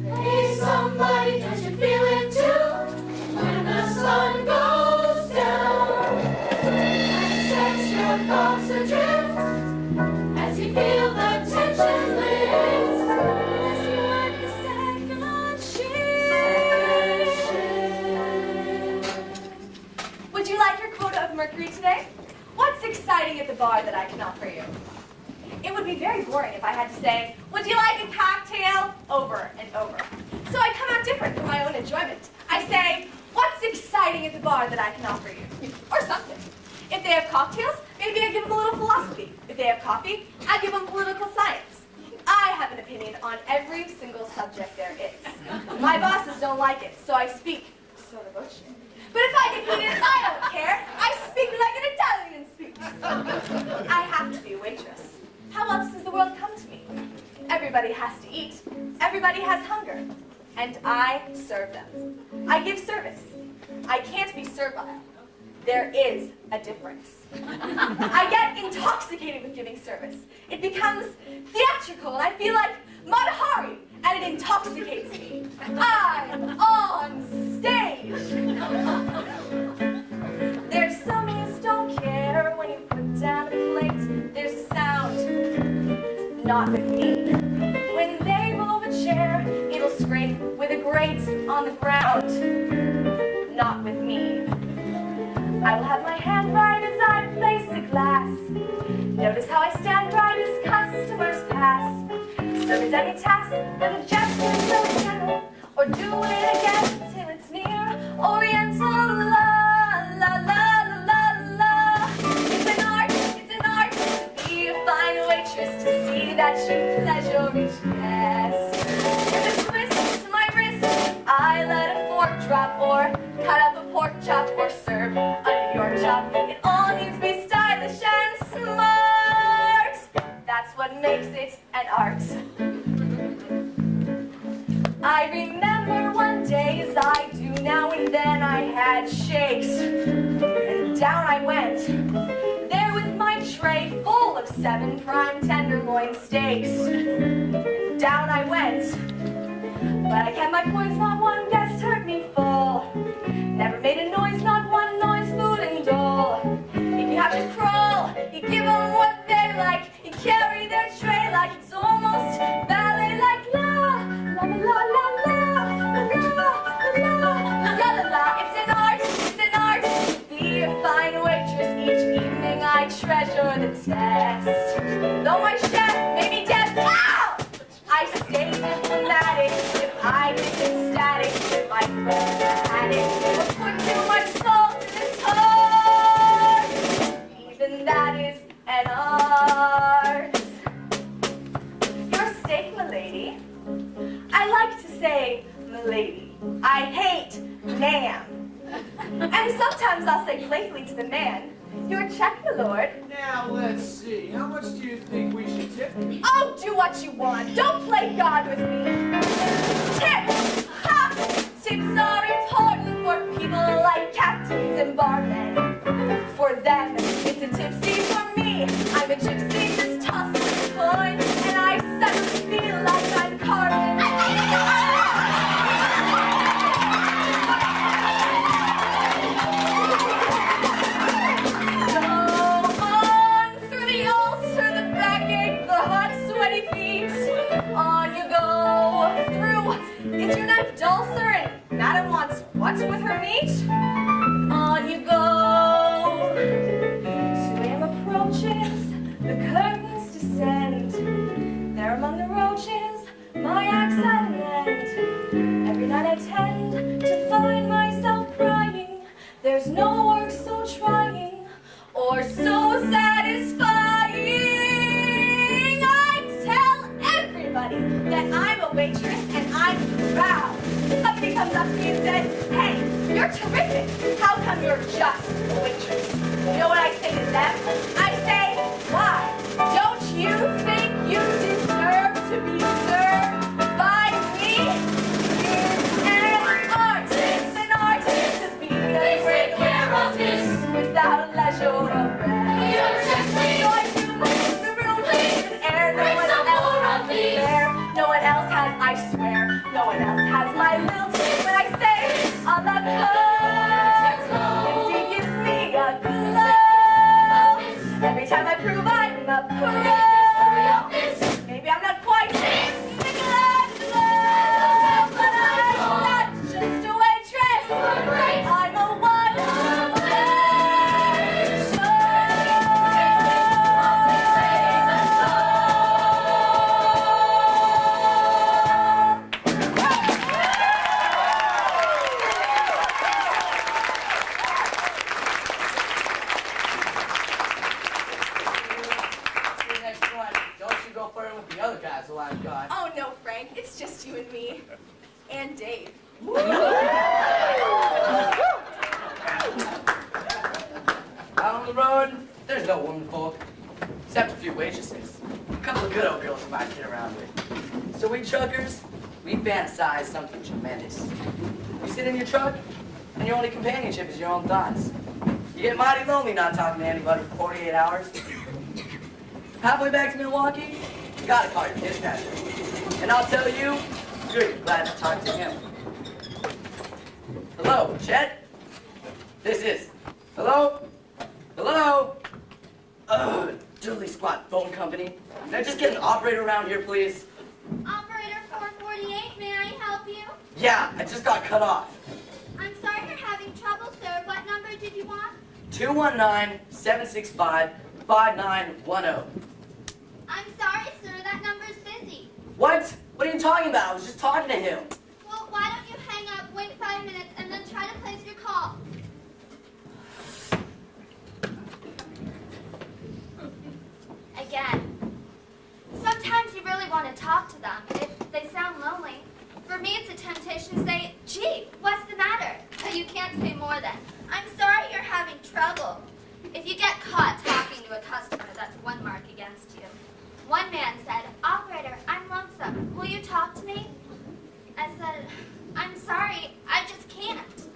Hey, somebody, don't you feel it too? When the sun goes down, and sets your thoughts adrift, as you feel the tension lift, as you work the second shift. Would you like your quota of mercury today? What's exciting at the bar that I can offer you? It would be very boring if I had to say, would you like a cocktail? Over and over. So I come out different for my own enjoyment. I say, what's exciting at the bar that I can offer you? Or something. If they have cocktails, maybe I give them a little philosophy. If they have coffee, I give them political science. I have an opinion on every single subject there is. My bosses don't like it, so I speak sotto voce. But if I get heated, I don't care. I speak like an Italian speaks. I have to be a waitress. How else does the world come to me? Everybody has to eat. Everybody has hunger. And I serve them. I give service. I can't be servile. There is a difference. I get intoxicated with giving service. It becomes theatrical, and I feel like Madhari, and it intoxicates me. I'm on stage. There's some who don't care when you put down a plate. There's a sound, not with me. When they roll a chair, it'll scrape with a grate on the ground, not with me. I will have my hand right as I place a glass. Notice how I stand right as customers pass. Serve as any task with a gesture so gentle, or do it again till it's near Oriental. La la la la la la. It's an art to be a fine waitress, to see that you pleasure each guest. With a twist to my wrist, I let a fork drop, or cut up a pork chop, or serve under your chop. It all needs to be stylish and smart. That's what makes it an art. I remember one day, as I do now and then, I had shakes, and down I went, there with my tray full of 7 prime tenderloin steaks. Down I went, but I kept my poise, not one guest hurt me full. Never made a noise, not one noise, food and dole. If you have to crawl, you give them what they like. You carry their tray like it's almost ballet, like la la la la la la la la la la. It's an art to be a fine waitress. Each evening I treasure the test. Though my chef may be dead, ow! I stay diplomatic. If I get ecstatic, if I had it, or put too much salt in the tart, even that is an art. Your steak, milady. I like to say milady. I hate ma'am. And sometimes I'll say playfully to the man, your check, my lord. Now, let's see. How much do you think we should tip? Oh, do what you want. Don't play God with me. Tips! Ha! Tips are important for people like captains and barmen. For them, it's a tipsy. For me, I'm a gypsy, just toss the coin, and I suddenly feel like I'm Carmen. wait. On you go. 2 a.m. approaches, the curtains descend. There among the roaches, my axe at an end. Every night I tend to find myself crying. There's no work so trying or so satisfying. I tell everybody that I'm a waitress and I'm proud. Somebody comes up to me and says, hey, you're terrific. How come you're just a waitress? You know what I say to them? I say, why? Don't you think you deserve to be served by me? An artist to be a great without leisure or rest. So I do the room in air. No one else has me there. No one else has, I swear, no one else has my lilt. When I say a la carte, he gives me a glow. Every time I prove I'm a pro. Maybe I'm not quite the glad glow, but I'm not just a waitress. I'm a one-woman show. See you next one. Don't you go flirting with the other guys while I'm gone. Oh no, Frank, it's just you and me. And Dave. Out on the road, there's no women folk, except a few waitresses. A couple of good old girls you might get around with. So we truckers, we fantasize something tremendous. You sit in your truck, and your only companionship is your own thoughts. You get mighty lonely not talking to anybody for 48 hours. Halfway back to Milwaukee, you gotta call your dispatcher. And I'll tell you, you're glad to talk to him. Hello, Chet? This is. Hello? Hello? Diddly squat phone company. Can I just get an operator around here, please? Operator 448, may I help you? Yeah, I just got cut off. I'm sorry you're having trouble, sir. What number did you want? 219-765-5910. I'm sorry, sir. That number's busy. What? What are you talking about? I was just talking to him. Well, why don't you hang up, wait 5 minutes, and then try to place your call? Again. Sometimes you really want to talk to them if they sound lonely. For me, it's a temptation to say, gee, what's the matter? But you can't say more than, I'm sorry you're having trouble. If you get caught talking to a customer, that's one mark against you. One man said, operator, I'm lonesome. Will you talk to me? I said, I'm sorry, I just can't.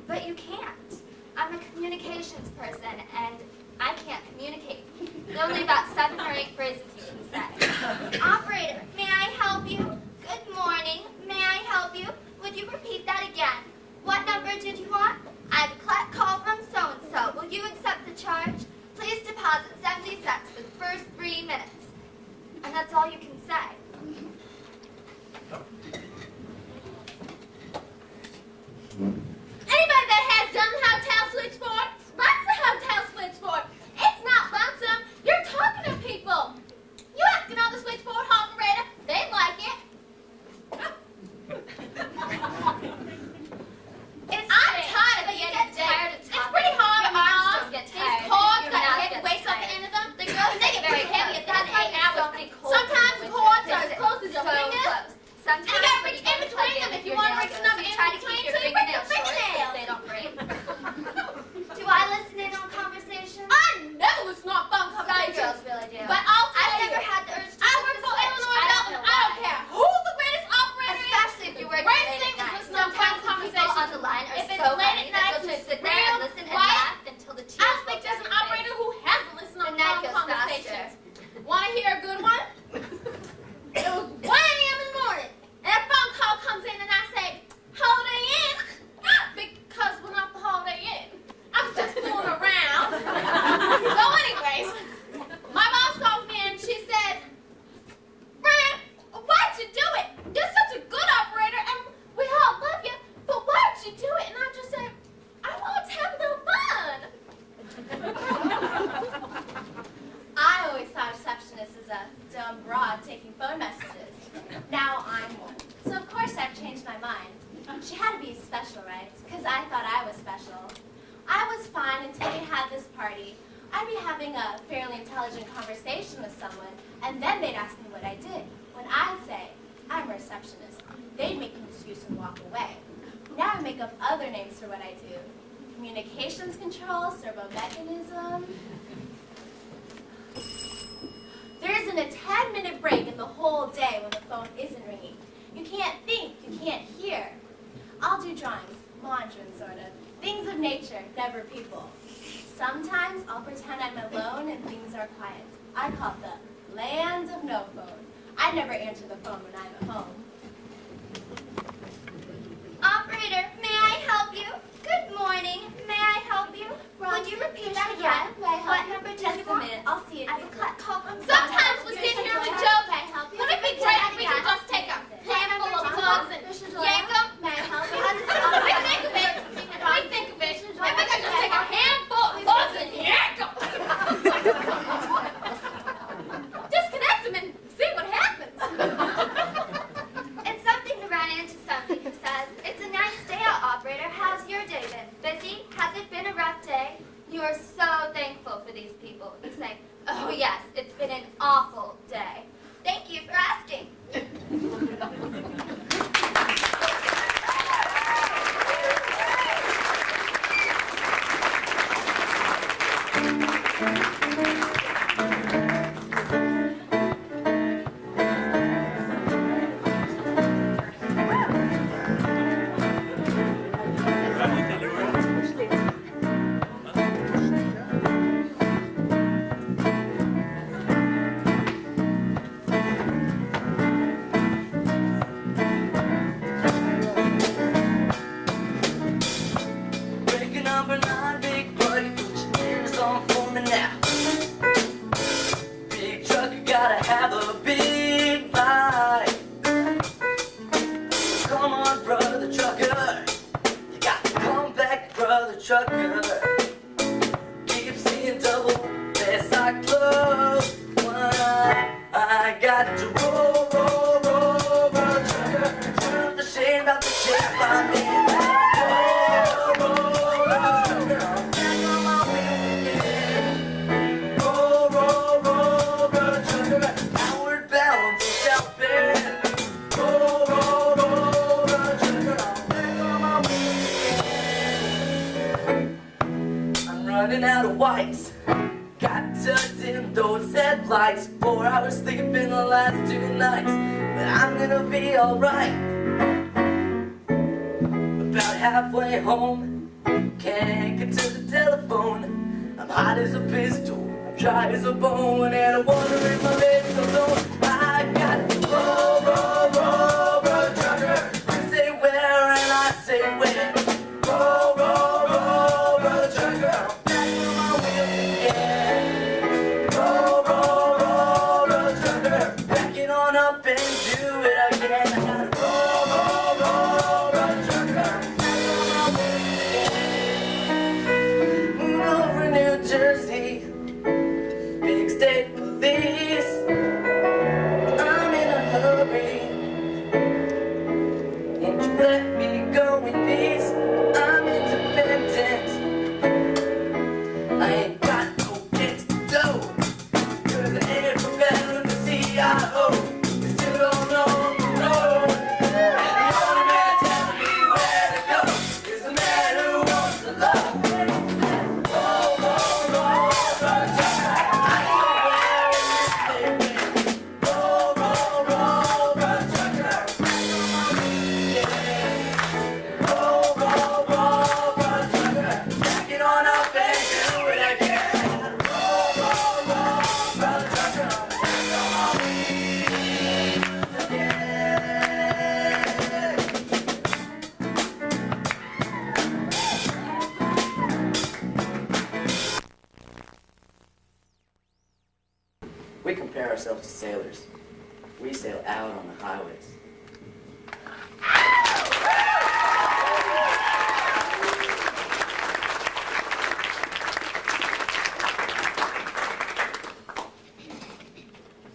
But you can't. I'm a communications person, and I can't communicate. There are only about 7 or 8 phrases you can say. Operator, may I help you? Good morning. May I help you? Would you repeat that again? What number did you want? I have a call from so-and-so. Will you accept the charge? Please deposit 70 cents for the first 3 minutes. And that's all you can say. Anybody that has done the hotel switchboard? What's the hotel switchboard? It's not lonesome. You're talking to people. You asking all the switchboard operator, they like it. I'm tired of the end of the day. It's pretty hard on my arms. These cords got heavy weights up the end of them. The girls, they get very heavy at that 8 hours. Sometimes the cords are as close as your fingers. And you gotta reach in between them if you want to reach another in between, so you break your fingernails. They don't break. Do I listen in on conversations? I never listen on phone conversations. Some girls really do. But I've never had the urge to. I work for Illinois Bell, and I don't care who the greatest operator is. Especially if you work late at night. Sometimes conversations on the line are so funny that they'll just sit there and listen and laugh until the tears roll down your face. I think there's an operator who hasn't listened on phone conversations. Want to hear a good one? It was 1 a.m. in the morning, and a phone call comes in, and I say, hold it in, But you had to be special, right? Because I thought I was special. I was fine until we had this party. I'd be having a fairly intelligent conversation with someone, and then they'd ask me what I did. When I'd say, I'm a receptionist, they'd make an excuse and walk away. Now I make up other names for what I do. Communications control, servo mechanism. There isn't a 10-minute break in the whole day when the phone isn't ringing. You can't think, you can't hear. I'll do drawings, mandarin sort of, things of nature, never people. Sometimes I'll pretend I'm alone and things are quiet. I call it the land of no phone. I never answer the phone when I'm at home. Operator, may I help you? Good morning. May I help you? Would you repeat that again? What number did Just you a want? minute, I'll see it. I will call from Sometimes we sit here and joke. May I help you? Wouldn't it be great if we could just take a handful of plugs and yank them? May I help you? We think of it. We think of it. And we could just take a handful of plugs and yank them. Disconnect them and see what happens. It's something to run into somebody who says, it's a nice day out, operator. How's your day been? Busy? Has it been a rough day? You are so thankful for these people who say, oh yes, it's been an awful day. Thank you for asking. Breaking number 9, big buddy, put your hands on for me now. Big truck, you gotta have a big bite. Come on, brother trucker, you got to come back, brother trucker. Keep seeing double, best I close one eye. I got to roll, roll, roll, brother trucker. Turn the shame about the shape I'm in. Running out of whites, got to dim those headlights. 4 hours sleeping the last 2 nights, but I'm gonna be alright. About halfway home, can't get to the telephone. I'm hot as a pistol, I'm dry as a bone, and I'm wondering my baby's alone. I got to roll, roll, roll, brother trucker. You say where and I say where. Roll, roll, roll, brother trucker. Up and do it again. I gotta roll, roll, roll, run trucker. Move over New Jersey, big state police. I'm in a hurry. Won't you let me go in peace? I'm independent. I ain't got no place to go. 'Cause I ain't from better than the CIO. We compare ourselves to sailors. We sail out on the highways.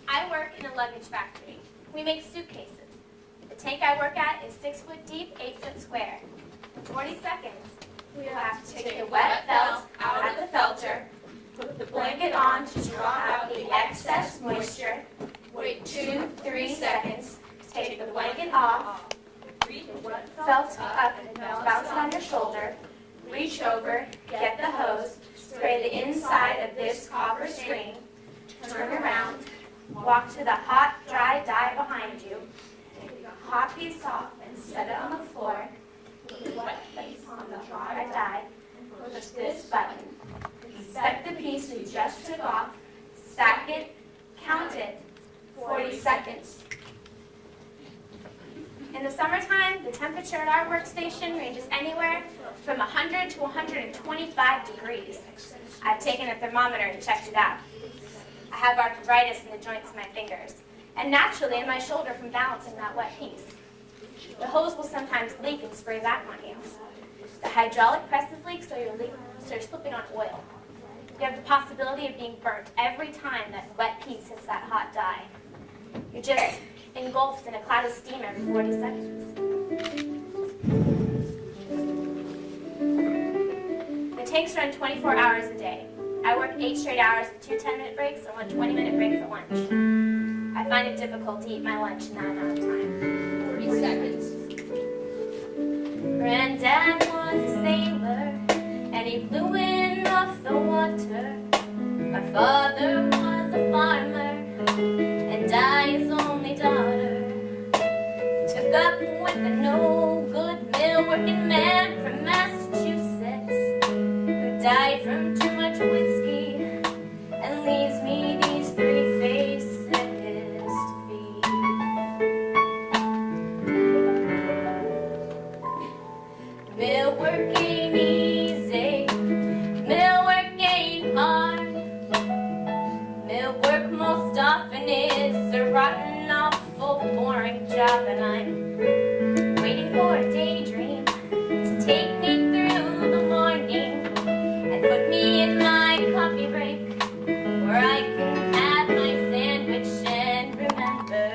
I work in a luggage factory. We make suitcases. The tank I work at pot is 6 foot deep, 8 foot square. In 40 seconds, we will have to take the wet felt out of the felter, put the blanket on to draw out the excess moisture, wait 2-3 seconds, take the blanket off, reach the wet felt up and bounce it on your shoulder, reach over, get the hose, spray the inside of this copper string, turn around, walk to the hot, dry dye behind you, take the hot piece off and set it on the floor, put the wet piece on the dry dye, and push this button. Inspect the piece you just took off, stack it, count it, 40 seconds. In the summertime, the temperature at our workstation ranges anywhere from 100 to 125 degrees. I've taken a thermometer and checked it out. I have arthritis in the joints of my fingers, and naturally in my shoulder from balancing that wet piece. The hose will sometimes leak and spray back on you. The hydraulic presses leak, so you're slipping on oil. You have the possibility of being burnt every time that wet piece hits that hot dye. You're just engulfed in a cloud of steam every 40 seconds. The tanks run 24 hours a day. I work 8 straight hours with 2 10-minute breaks and 1 20-minute break for lunch. I find it difficult to eat my lunch in that amount of time. 40 seconds. Granddad was a sailor, and he flew in off the water. My father was a farmer, and I, his only daughter, took up with a no-good mill-working man from Massachusetts, who died from too much whiskey and leaves me these 3 faces to feed. Mill work ain't easy, mill work ain't hard. Mill work most often is a rotten, awful, boring job, and I'm waiting for a daydream to take me through the morning and put me in my coffee break where I can have my sandwich and remember.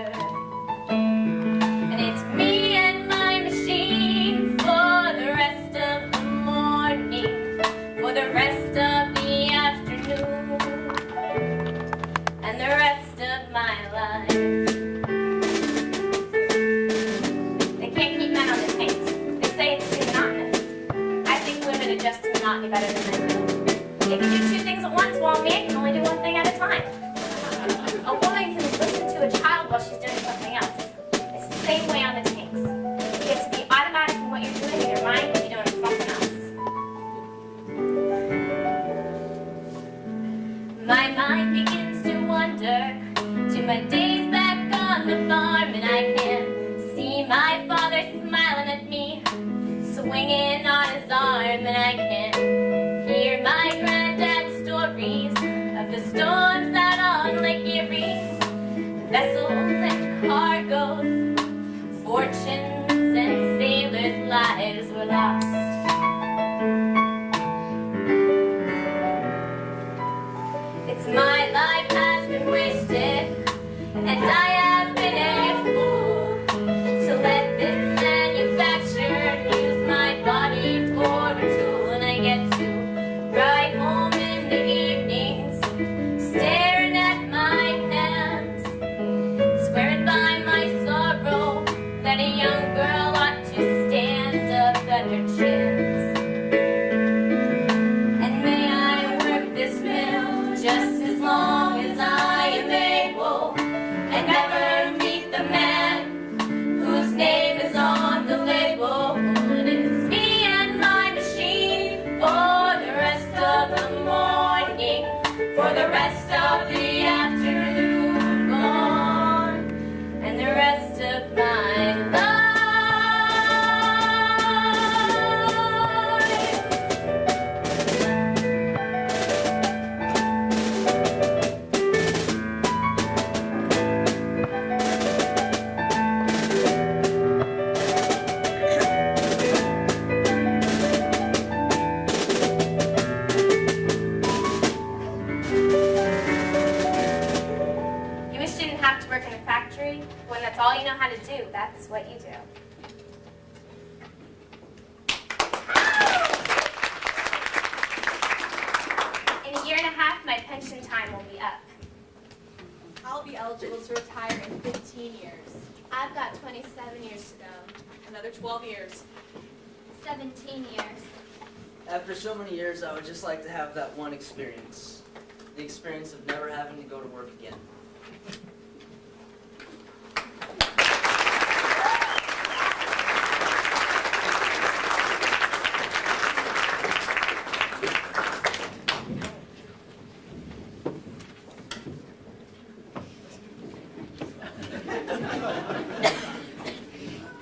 And it's me and my machine for the rest of the morning, for the rest of the afternoon, and the rest of my life. They can't keep men on the tanks. They say it's too monotonous. I think women adjust to monotony better than men do. They can do 2 things at once, while men can only do 1 thing at a time. A woman can listen to a child while she's doing something else. It's the same way on the tanks. You get to be automatic in what you're doing, and your mind can be doing something else. My mind begins to wander to my days back on the farm, and I can see my father smiling at me, swinging on his arm, and I can hear my granddad's stories of the storms out on Lake Erie, vessels and cargoes, fortunes and sailors' lives were lost. It's my life has been wasted, and I have been a fool to let this manufacturer use my body for a tool. And I get to ride home in the evenings, staring at my hands, swearing by my sorrow that a young girl ought to stand up at her chance. And may I work this mill just as long as I am able, and never meet the man whose name is on the label. And it's me and my machine for the rest of the morning, for the rest of the afternoon gone, and the rest of my life. You wish you didn't have to work in a factory, when that's all you know how to do, that's what you do. eligible to retire in 15 years. I've got 27 years to go. Another 12 years. 17 years. After so many years, I would just like to have that one experience. The experience of never having to go to work again.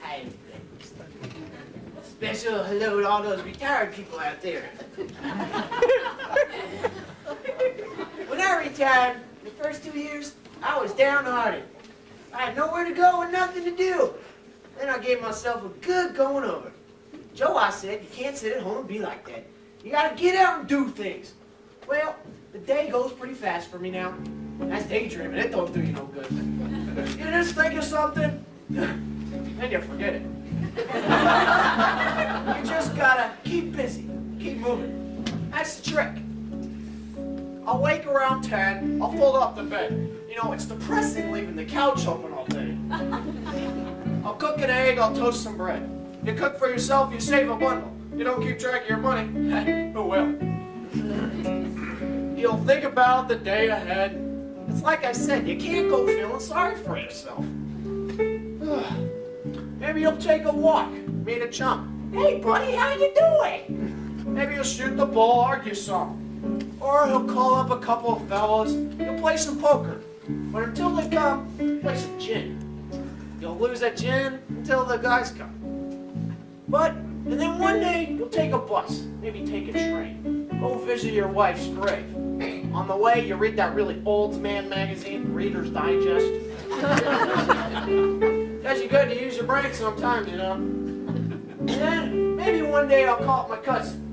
Hey. Special hello to all those retired people out there. When I retired, the first 2 years, I was downhearted. I had nowhere to go and nothing to do. Then I gave myself a good going over. Joe, I said, you can't sit at home and be like that. You gotta get out and do things. Well, the day goes pretty fast for me now. That's daydreaming. It don't do you no good. You just think of something, then you forget it. You just gotta keep busy, keep moving. That's the trick. I'll wake around 10, I'll fold up the bed. You know, it's depressing leaving the couch open all day. I'll cook an egg, I'll toast some bread. You cook for yourself, you save a bundle. You don't keep track of your money, who will? You'll think about the day ahead. It's like I said, you can't go feeling sorry for yourself. Maybe you'll take a walk, meet a chum. Hey buddy, how you doing? Maybe you'll shoot the bull, argue some. Or he'll call up a couple of fellas, you'll play some poker. But until they come, play some gin. You'll lose that gin until the guys come. And then one day, you'll take a bus, maybe take a train. Go visit your wife's grave. On the way, you read that really old man magazine, Reader's Digest. Does you good to use your brain sometimes, you know. And then, maybe one day I'll call up my cousin.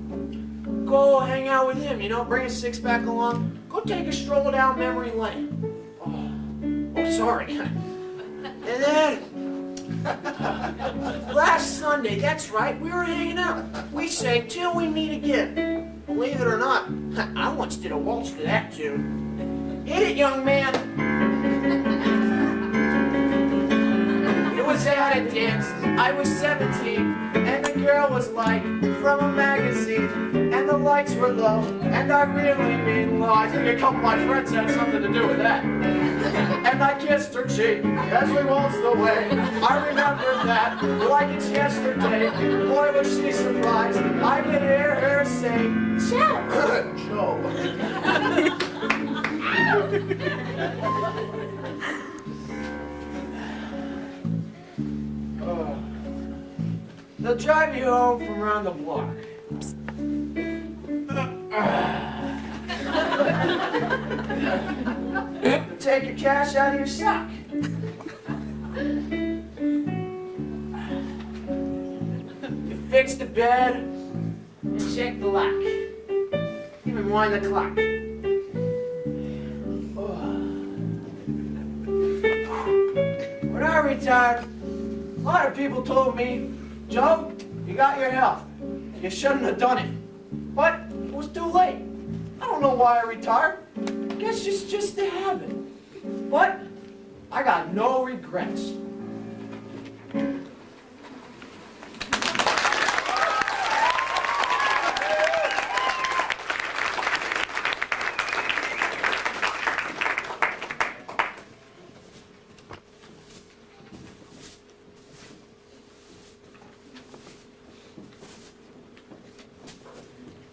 Go hang out with him, you know, bring a six-pack along. Go take a stroll down memory lane. Oh, sorry. And then, last Sunday, that's right, we were hanging out. We sang Till We Meet Again. Believe it or not, I once did a waltz to that tune. Hit it, young man. It was at a dance, I was 17, and the girl was like from a magazine, and the lights were low, and I really mean low. I think a couple of my friends had something to do with that. And I kissed her cheek as we waltzed away. I remember that like it's yesterday. Boy, was she surprised. I could hear her say, Joe. Joe. They'll drive you home from around the block. Take your cash out of your sock. You fix the bed and check the lock. Even wind the clock. When I retired, a lot of people told me, Joe, you got your health. You shouldn't have done it. But it was too late. I don't know why I retired. Guess it's just a habit. But I got no regrets.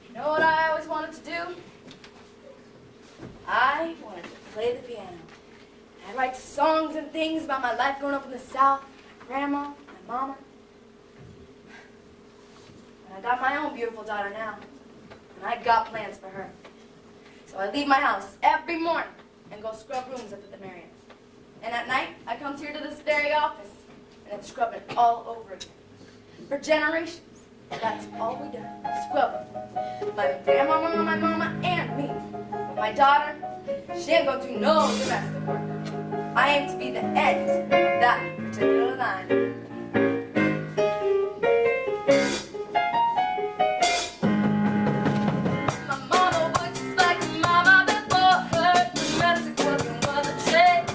You know what I always wanted to do? I wanted to play the piano. I write songs and things about my life growing up in the South, my grandma, my mama. And I got my own beautiful daughter now, and I got plans for her. So I leave my house every morning and go scrub rooms up at the Marriott. And at night, I come here to this very office, and it's scrubbing all over again. For generations, that's all we do, scrubbing. My grandmama, my mama, and me. But my daughter, she ain't gonna do no domestic work. I aim to be the end of that particular line. My mama was just like my mama before her. Domestic working was a trade.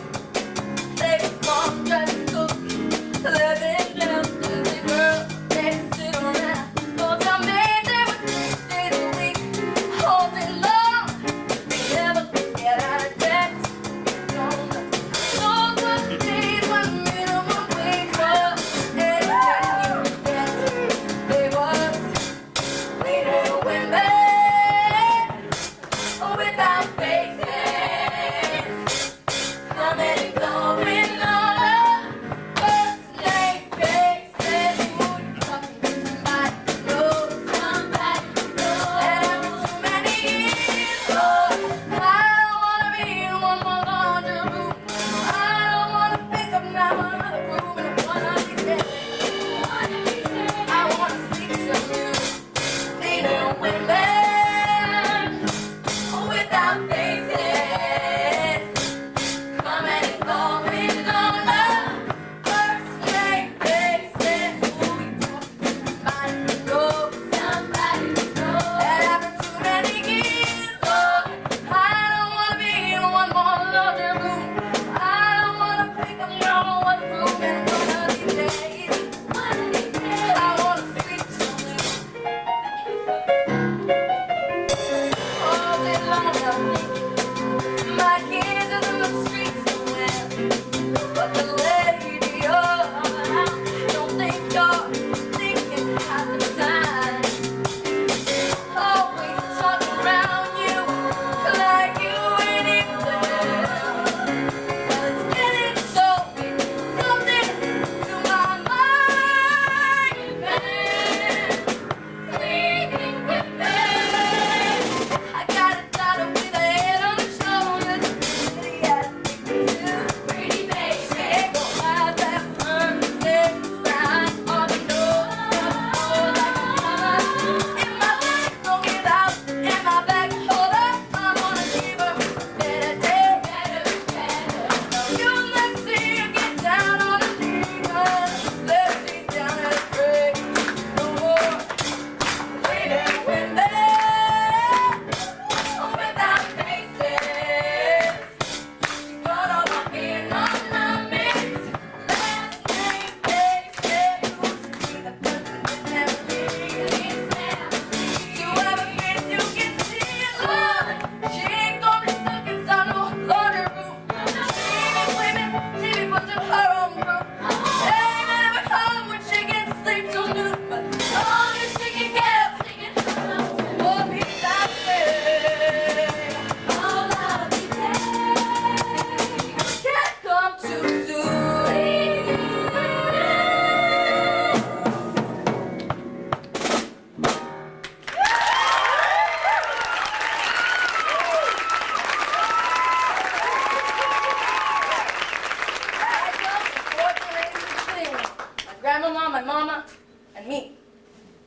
me.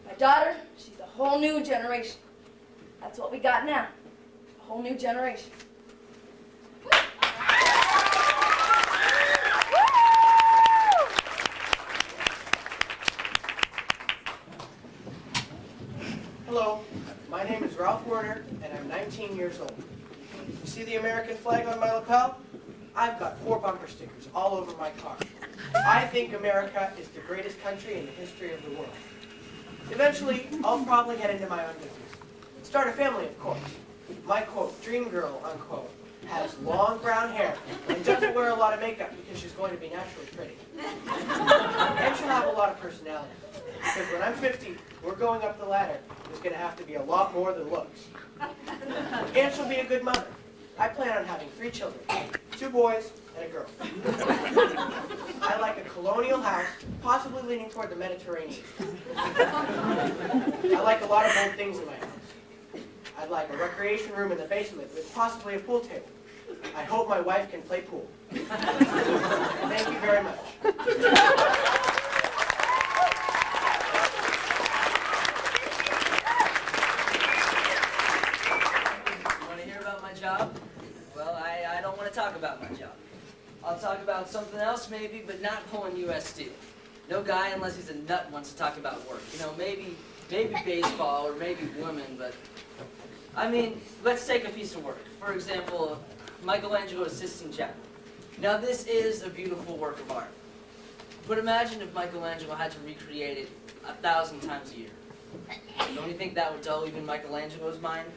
My daughter, she's a whole new generation. That's what we got now. A whole new generation. Hello, my name is Ralph Werner, and I'm 19 years old. You see the American flag on my lapel? I've got 4 bumper stickers all over my car. I think America is the greatest country in the history of the world. Eventually, I'll probably head into my own business. Start a family, of course. My quote, dream girl, unquote, has long brown hair and doesn't wear a lot of makeup because she's going to be naturally pretty. And she'll have a lot of personality. Because when I'm 50, we're going up the ladder. There's going to have to be a lot more than looks. And she'll be a good mother. I plan on having 3 children, 2 boys and a girl. I like a colonial house, possibly leaning toward the Mediterranean. I like a lot of old things in my house. I'd like a recreation room in the basement with possibly a pool table. I hope my wife can play pool. Thank you very much. Job? Well, I don't want to talk about my job. I'll talk about something else maybe, but not pulling U.S. Steel. No guy, unless he's a nut, wants to talk about work. You know, maybe baseball or maybe women, but I mean, let's take a piece of work. For example, Michelangelo's Sistine Chapel. Now, this is a beautiful work of art. But imagine if Michelangelo had to recreate it 1,000 times a year. Don't you think that would dull even Michelangelo's mind?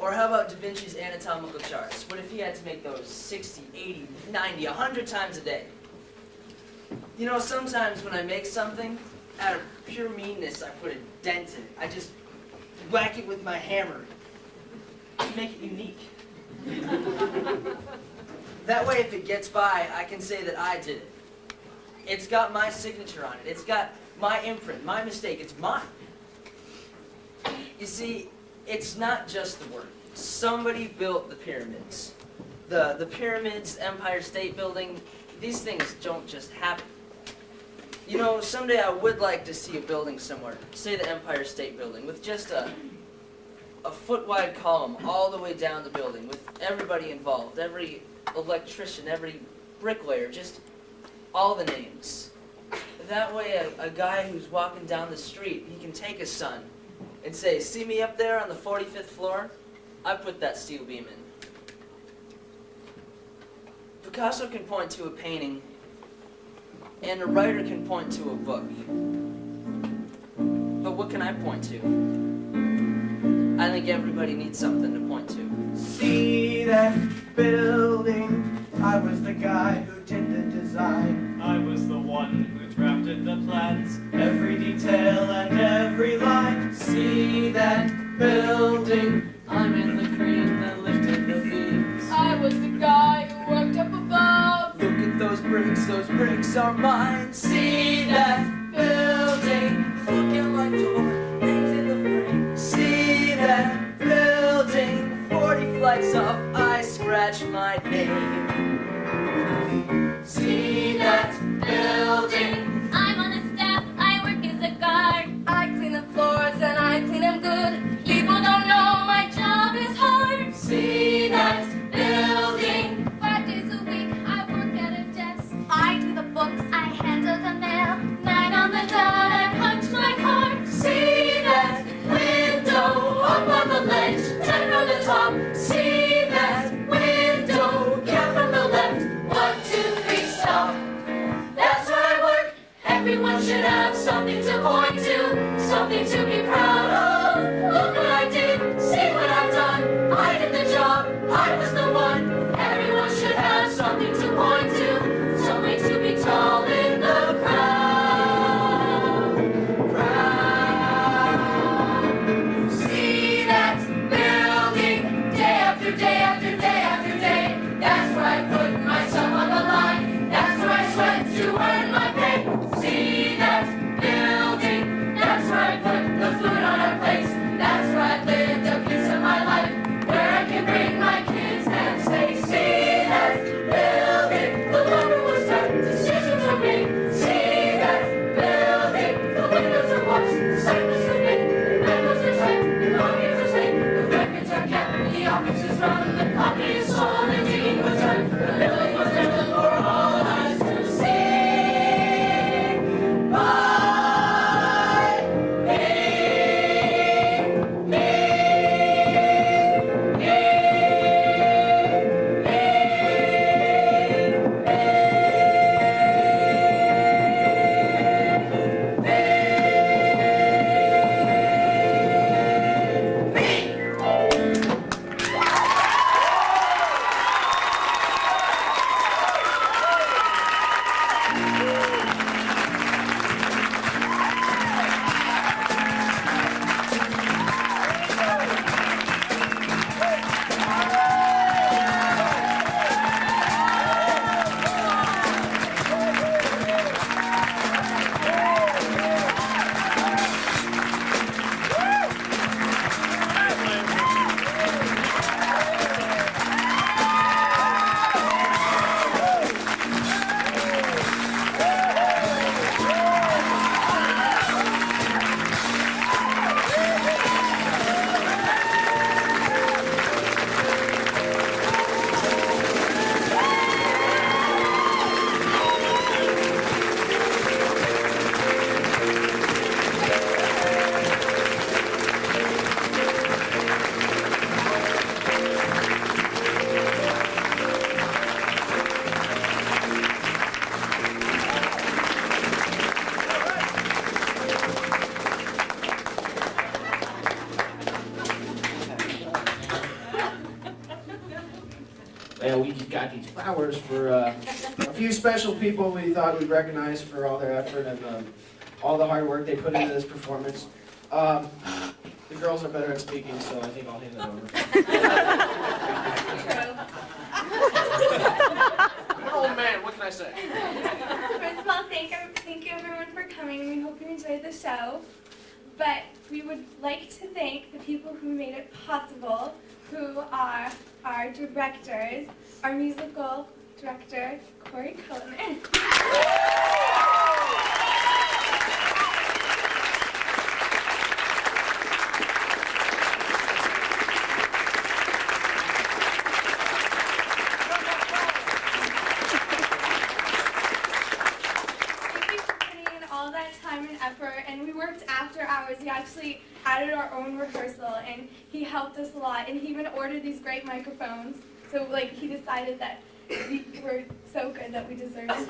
Or how about Da Vinci's anatomical charts? What if he had to make those 60, 80, 90, 100 times a day? You know, sometimes when I make something, out of pure meanness, I put a dent in it. I just whack it with my hammer to make it unique. That way, if it gets by, I can say that I did it. It's got my signature on it. It's got my imprint, my mistake. It's mine. You see, it's not just the work. Somebody built the pyramids. The pyramids, Empire State Building, these things don't just happen. You know, someday I would like to see a building somewhere, say the Empire State Building, with just a foot-wide column all the way down the building, with everybody involved, every electrician, every bricklayer, just all the names. That way a guy who's walking down the street, he can take his son and say, see me up there on the 45th floor? I put that steel beam in. Picasso can point to a painting, and a writer can point to a book. But what can I point to? I think everybody needs something to point to. See that building? I was the guy who did the design. I was the one who drafted the plans. Every detail and every line. See that building? I'm in the crane that lifted the beams. I was the guy who worked up above. Look at those bricks are mine. See that building? Looking like door, things in the frame. See that building? 40 flights up, I scratch my name. See that building? I'm on the staff, I work as a guard. I clean the floors and I clean them good. People don't know my job is hard. See that building? 5 days a week, I work at a desk. I do the books, I handle the mail. 9 on the dot, I punch my card. See that window up on the ledge, 10 from the top. See that window, count from the left. 1, 2, 3, stop. That's where I work. Everyone should have something to point to, something to be proud of. Look what I did, see what I've done. I did the job, I was the one. Everyone should have something to point to, something to be tall in the crowd. See that building, day after day after day after day. That's where I put myself on the line. That's where I sweat to earn my pay. See that building, that's where I put the food on we got these flowers for a few special people we thought we'd recognize for all their effort and all the hard work they put into this performance. The girls are better at speaking, so I think I'll hand it over. An old man, what can I say? First of all, thank you everyone for coming. We hope you enjoyed the show. But we would like to thank the people who made it possible, who are our directors, our musical director, Corey Cullinan. And we worked after hours. He actually added our own rehearsal, and he helped us a lot. And he even ordered these great microphones. So, like, he decided that we were so good that we deserved it.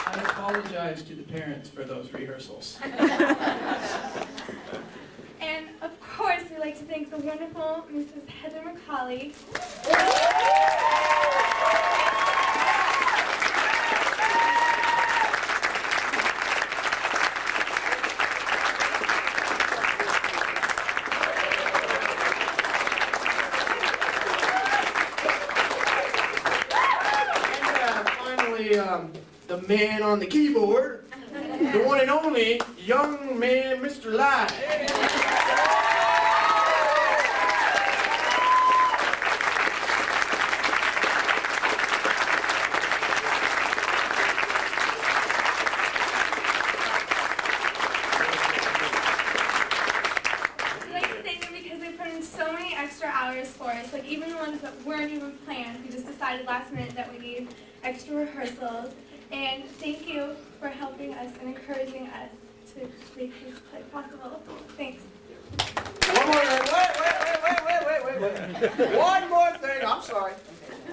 I apologize to the parents for those rehearsals. And, of course, we'd like to thank the wonderful Mrs. Heather McCauley. The man on the keyboard, the one and only young man, Mr. Live. We'd like to thank them because they put in so many extra hours for us, like even the ones that weren't even planned. We just decided last minute that we need extra rehearsals. And thank you for helping us and encouraging us to make this play possible. Thanks. One more thing. Wait. One more thing. I'm sorry.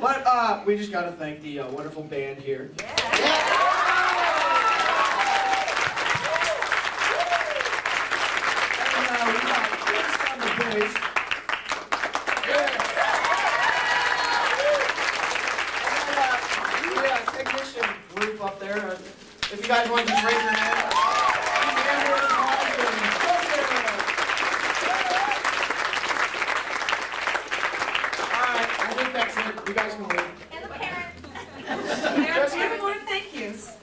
But we just got to thank the wonderful band here. And, we got Chris on the bass. Technician group up there. If you guys want to just raise your hand. Alright, I think that's it. You guys can leave. And the parents. There are a few more thank yous.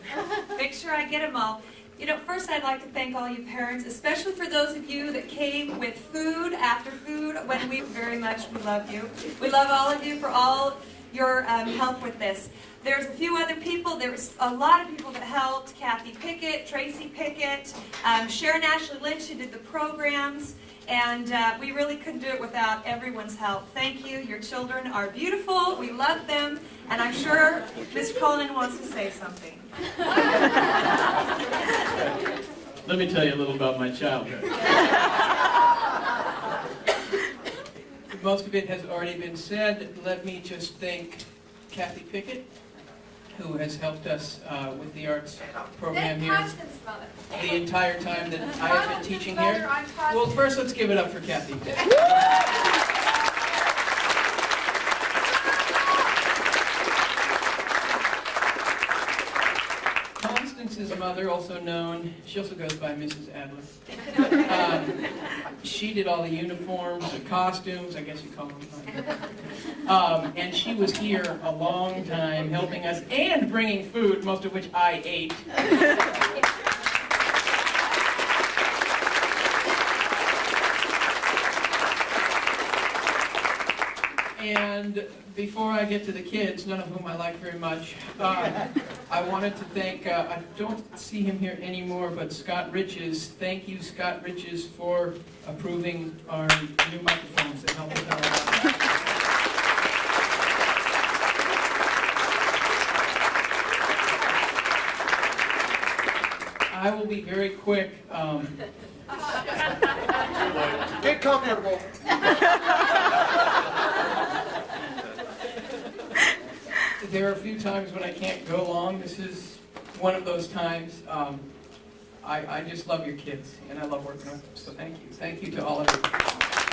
Make sure I get them all. You know, first I'd like to thank all you parents, especially for those of you that came with food after food when we very much, we love you. We love all of you for all your help with this. There's a few other people. There was a lot of people that helped. Kathy Pickett, Tracy Pickett, Sharon Ashley Lynch, who did the programs. And we really couldn't do it without everyone's help. Thank you. Your children are beautiful. We love them. And I'm sure Mr. Cullinan wants to say something. Let me tell you a little about my childhood. Most of it has already been said. Let me just thank Kathy Pickett, who has helped us with the arts program here the entire time that I have been teaching here. Well, first let's give it up for Kathy Pickett. Constance's mother, also known, she also goes by Mrs. Adler. She did all the uniforms, the costumes, I guess you call them. And she was here a long time helping us and bringing food, most of which I ate. And before I get to the kids, none of whom I like very much, I wanted to thank, I don't see him here anymore, but Scott Riches. Thank you, Scott Riches, for approving our new microphones that help us out a lot. I will be very quick. Get comfortable. There are a few times when I can't go long. This is one of those times. I just love your kids, and I love working with them, so thank you. Thank you to all of you.